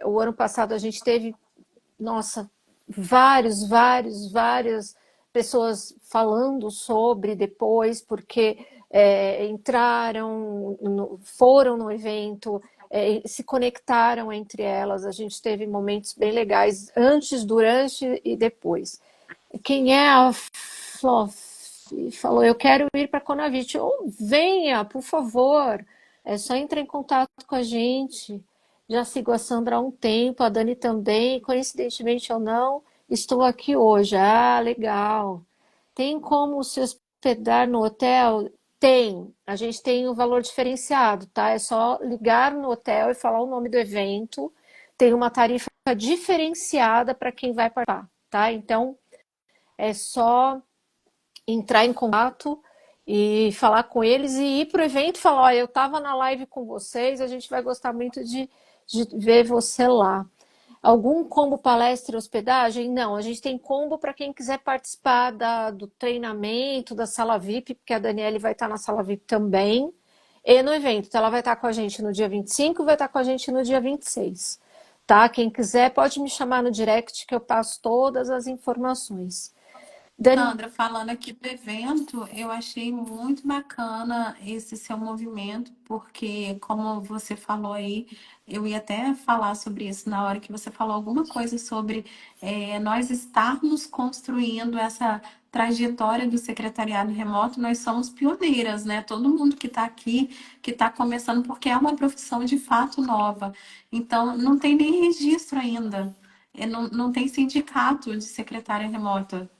O ano passado a gente teve, nossa, várias pessoas falando sobre depois, porque entraram, foram no evento, se conectaram entre elas. A gente teve momentos bem legais antes, durante e depois. Quem é a falou, eu quero ir para Conavite. Oh, venha, por favor. É só entrar em contato com a gente. Já sigo a Sandra há um tempo, a Dani também. Coincidentemente ou não, estou aqui hoje. Ah, legal. Tem como se hospedar no hotel? Tem. A gente tem um valor diferenciado, tá? É só ligar no hotel e falar o nome do evento. Tem uma tarifa diferenciada para quem vai participar, tá? Então, é só entrar em contato e falar com eles e ir para o evento e falar, olha, eu estava na live com vocês, a gente vai gostar muito de ver você lá. Algum combo palestra e hospedagem? Não, a gente tem combo para quem quiser participar do treinamento, da sala VIP, porque a Daniele vai estar na sala VIP também, e no evento. Então, ela vai estar com a gente no dia 25 e vai estar com a gente no dia 26. Tá? Quem quiser pode me chamar no direct que eu passo todas as informações. Dani... Sandra, falando aqui do evento, eu achei muito bacana esse seu movimento, porque, como você falou aí, eu ia até falar sobre isso na hora que você falou alguma coisa sobre nós estarmos construindo essa trajetória do secretariado remoto, nós somos pioneiras, né? Todo mundo que está aqui, que está começando, porque é uma profissão de fato nova. Então, não tem nem registro ainda. Não tem sindicato de secretária remota,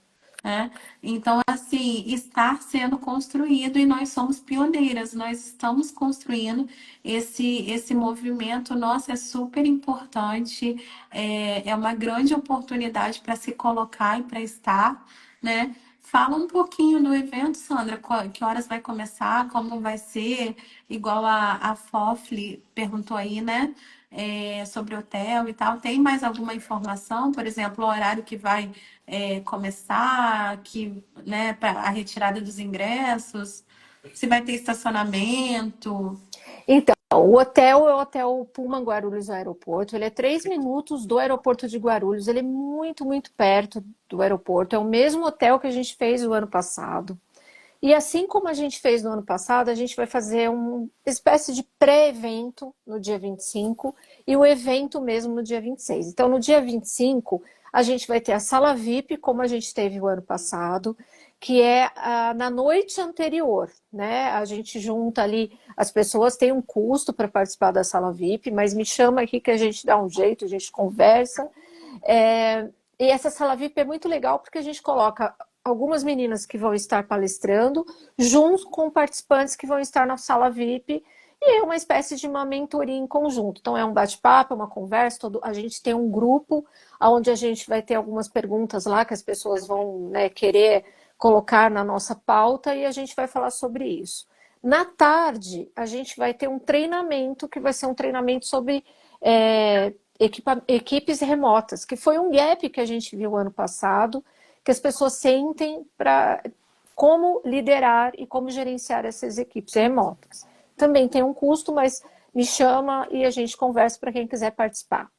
né? Então, assim, está sendo construído e nós somos pioneiras, nós estamos construindo esse movimento. Nossa, é super importante, é uma grande oportunidade para se colocar e para estar, né? Fala um pouquinho do evento, Sandra, que horas vai começar, como vai ser, igual a Fofli perguntou aí, né? Sobre hotel e tal. Tem mais alguma informação? Por exemplo, o horário que vai começar, né, para a retirada dos ingressos, se vai ter estacionamento. Então, o hotel é o Hotel Pullman Guarulhos Aeroporto. Ele é 3 minutos do aeroporto de Guarulhos. Ele é muito, muito perto do aeroporto. É o mesmo hotel que a gente fez o ano passado. E assim como a gente fez no ano passado, a gente vai fazer uma espécie de pré-evento no dia 25 e o evento mesmo no dia 26. Então, no dia 25, a gente vai ter a sala VIP, como a gente teve o ano passado, que é na noite anterior, né? A gente junta ali, as pessoas têm um custo para participar da sala VIP, mas me chama aqui que a gente dá um jeito, a gente conversa. E essa sala VIP é muito legal porque a gente coloca algumas meninas que vão estar palestrando, junto com participantes que vão estar na sala VIP, e é uma espécie de uma mentoria em conjunto. Então, é um bate-papo, é uma conversa, a gente tem um grupo onde a gente vai ter algumas perguntas lá que as pessoas vão, né, querer colocar na nossa pauta e a gente vai falar sobre isso. Na tarde, a gente vai ter um treinamento, que vai ser um treinamento sobre equipes remotas, que foi um gap que a gente viu ano passado, que as pessoas sentem para como liderar e como gerenciar essas equipes remotas. Também tem um custo, mas me chama e a gente conversa para quem quiser participar.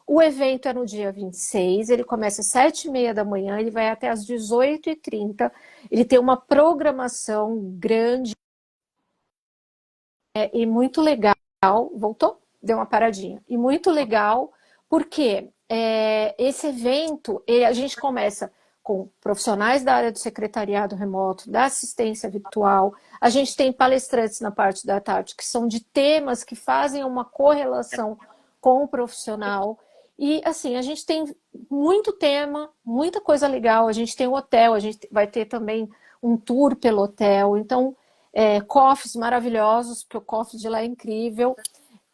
O evento é no dia 26, ele começa às 7h30 da manhã, ele vai até às 18h30, ele tem uma programação grande e muito legal. Voltou? Deu uma paradinha. E muito legal, porque esse evento, a gente começa com profissionais da área do secretariado remoto, da assistência virtual. A gente tem palestrantes na parte da tarde que são de temas que fazem uma correlação com o profissional. E assim, a gente tem muito tema, muita coisa legal. A gente tem o hotel, a gente vai ter também um tour pelo hotel. Então, coffees maravilhosos, porque o coffee de lá é incrível.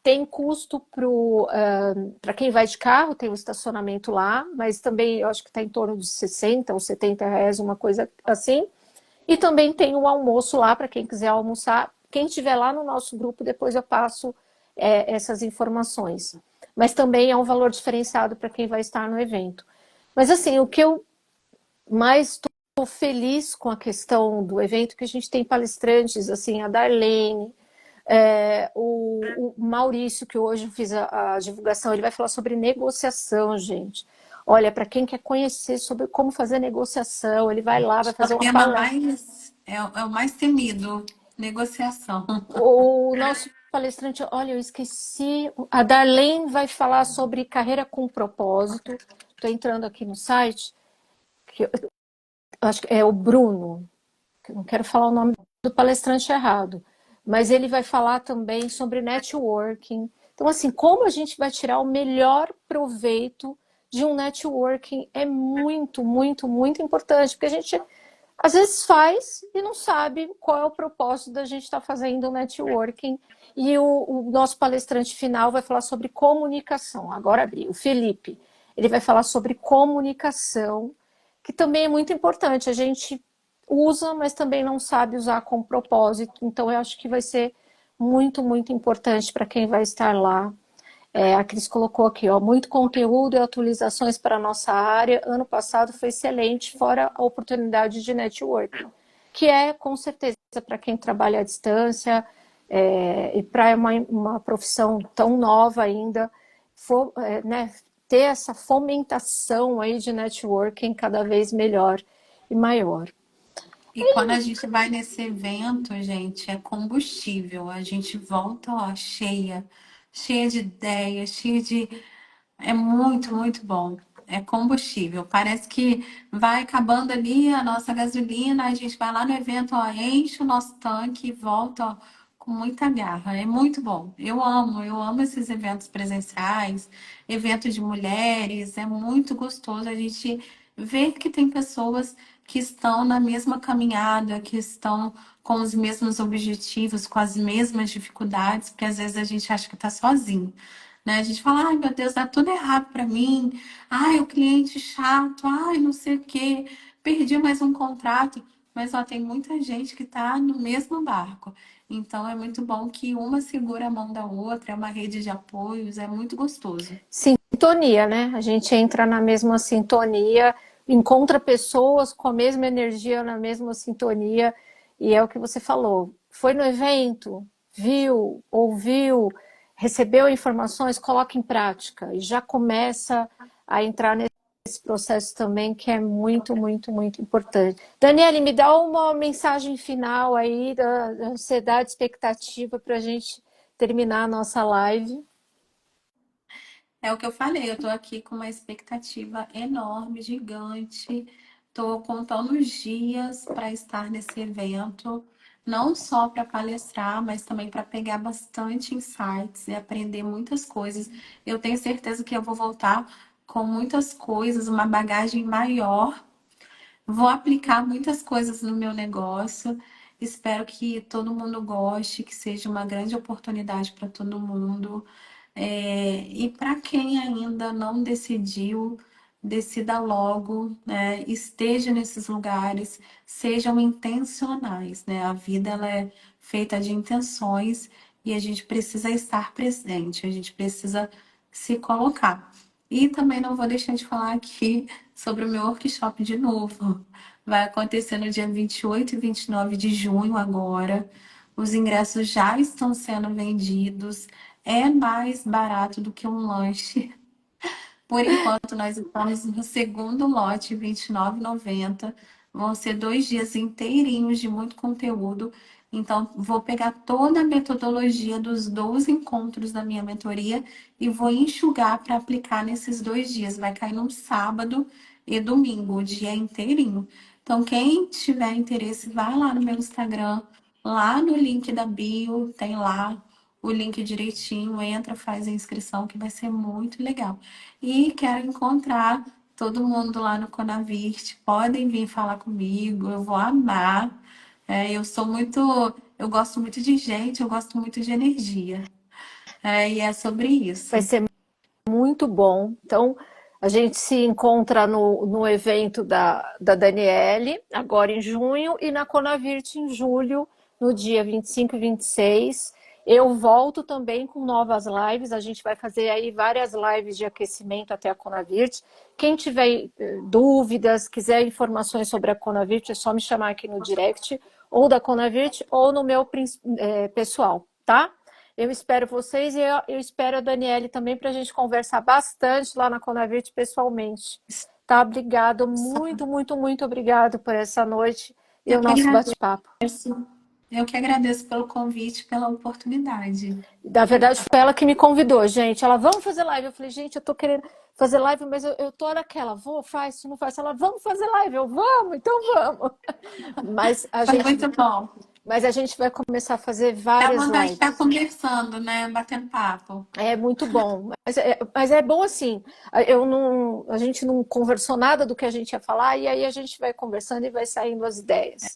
Tem custo para quem vai de carro, tem um estacionamento lá, mas também eu acho que está em torno de 60 ou 70 reais, uma coisa assim. E também tem o almoço lá para quem quiser almoçar. Quem estiver lá no nosso grupo, depois eu passo essas informações. Mas também é um valor diferenciado para quem vai estar no evento. Mas assim, o que eu mais estou feliz com a questão do evento, que a gente tem palestrantes, assim, a Darlene, o Maurício, que hoje eu fiz a divulgação, ele vai falar sobre negociação, gente. Olha, para quem quer conhecer sobre como fazer negociação, ele vai lá, vai É fazer o uma tema palestra. mais, é o mais temido, negociação. O nosso palestrante, olha, eu esqueci. A Darlene vai falar sobre carreira com propósito. Estou entrando aqui no site, que eu acho que é o Bruno, que eu não quero falar o nome do palestrante errado, mas ele vai falar também sobre networking. Então, assim, como a gente vai tirar o melhor proveito de um networking é muito, muito, muito importante, porque às vezes faz e não sabe qual é o propósito da gente estar fazendo o networking. E o nosso palestrante final vai falar sobre comunicação. Agora abri, o Felipe. Ele vai falar sobre comunicação, que também é muito importante. A gente usa, mas também não sabe usar com propósito. Então, eu acho que vai ser muito, muito importante para quem vai estar lá. A Cris colocou aqui, ó, muito conteúdo e atualizações para a nossa área. Ano passado foi excelente, fora a oportunidade de networking, que é, com certeza, para quem trabalha à distância, e para uma profissão tão nova ainda, né, ter essa fomentação aí de networking cada vez melhor e maior. E quando a gente vai nesse evento, gente, é combustível. A gente volta, ó, cheia, cheia de ideias, cheia de. É muito, muito bom. É combustível. Parece que vai acabando ali a nossa gasolina, a gente vai lá no evento, ó, enche o nosso tanque e volta, ó, com muita garra. É muito bom. Eu amo esses eventos presenciais, eventos de mulheres. É muito gostoso a gente ver que tem pessoas que estão na mesma caminhada, que estão com os mesmos objetivos, com as mesmas dificuldades, porque às vezes a gente acha que está sozinho, né? A gente fala, ai meu Deus, dá tudo errado para mim, ai o cliente chato, ai não sei o quê, perdi mais um contrato, mas ó, tem muita gente que está no mesmo barco. Então é muito bom que uma segura a mão da outra, é uma rede de apoios, é muito gostoso. Sintonia, né? A gente entra na mesma sintonia, encontra pessoas com a mesma energia, na mesma sintonia, e é o que você falou. Foi no evento, viu, ouviu, recebeu informações, coloca em prática e já começa a entrar nesse processo também que é muito, muito, muito importante. Daniele, me dá uma mensagem final aí da ansiedade, expectativa para a gente terminar a nossa live. É o que eu falei, eu tô aqui com uma expectativa enorme, gigante. Tô contando os dias para estar nesse evento, não só para palestrar, mas também para pegar bastante insights e aprender muitas coisas. Eu tenho certeza que eu vou voltar com muitas coisas, uma bagagem maior. Vou aplicar muitas coisas no meu negócio. Espero que todo mundo goste, que seja uma grande oportunidade para todo mundo. E para quem ainda não decidiu, decida logo, né? Esteja nesses lugares, sejam intencionais, né? A vida ela é feita de intenções e a gente precisa estar presente, a gente precisa se colocar. E também não vou deixar de falar aqui sobre o meu workshop de novo. Vai acontecer no dia 28 e 29 de junho agora. Os ingressos já estão sendo vendidos. É mais barato do que um lanche. Por enquanto, nós estamos no segundo lote, R$ 29,90. Vão ser 2 dias inteirinhos de muito conteúdo. Então, vou pegar toda a metodologia dos 12 encontros da minha mentoria e vou enxugar para aplicar nesses 2 dias. Vai cair num sábado e domingo, o dia inteirinho. Então, quem tiver interesse, vai lá no meu Instagram, lá no link da bio, tem lá o link direitinho, entra, faz a inscrição, que vai ser muito legal. E quero encontrar todo mundo lá no Conavirt. Podem vir falar comigo, eu vou amar. Eu gosto muito de gente, eu gosto muito de energia. E é sobre Vai isso. ser muito bom. Então, a gente se encontra no evento da Daniele, agora em junho, e na Conavirt em julho, no dia 25 e 26. Eu volto também com novas lives. A gente vai fazer aí várias lives de aquecimento até a Conavirt. Quem tiver dúvidas, quiser informações sobre a Conavirt, é só me chamar aqui no direct, ou da Conavirt, ou no meu pessoal, tá? Eu espero vocês e eu espero a Daniele também para a gente conversar bastante lá na Conavirt pessoalmente. Tá? Obrigado, muito, muito, muito obrigado por essa noite e Eu o que nosso bate-papo. agradeço. Eu que agradeço pelo convite, pela oportunidade. Na verdade, foi ela que me convidou, gente. Ela, vamos fazer live. Eu falei, gente, eu tô querendo fazer live, mas eu tô naquela, vou, faz, se não faz. Ela, vamos fazer live. Eu, vamos, então vamos. Mas a Foi gente muito bom. Mas a gente vai começar a fazer Dá várias vontade de estar lives. conversando, né? Batendo papo. É muito bom, mas é bom assim. A gente não conversou nada do que a gente ia falar, e aí a gente vai conversando e vai saindo as ideias. É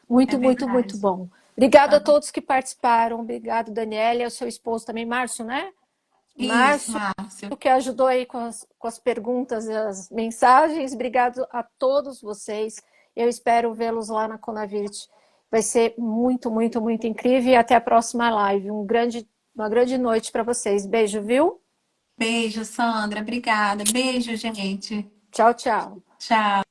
Muito, muito, muito verdade. bom. Obrigado a Ah, todos que participaram. Obrigado, Daniela, e ao seu esposo também, Márcio, né? isso, Márcio, Márcio. que ajudou aí com as perguntas e as mensagens. Obrigado a todos vocês. Eu espero vê-los lá na Conavirt. Vai ser muito, muito, muito incrível. E até a próxima live. Uma grande noite para vocês. Beijo, viu? Beijo, Sandra. Obrigada. Beijo, gente. Tchau, tchau. Tchau.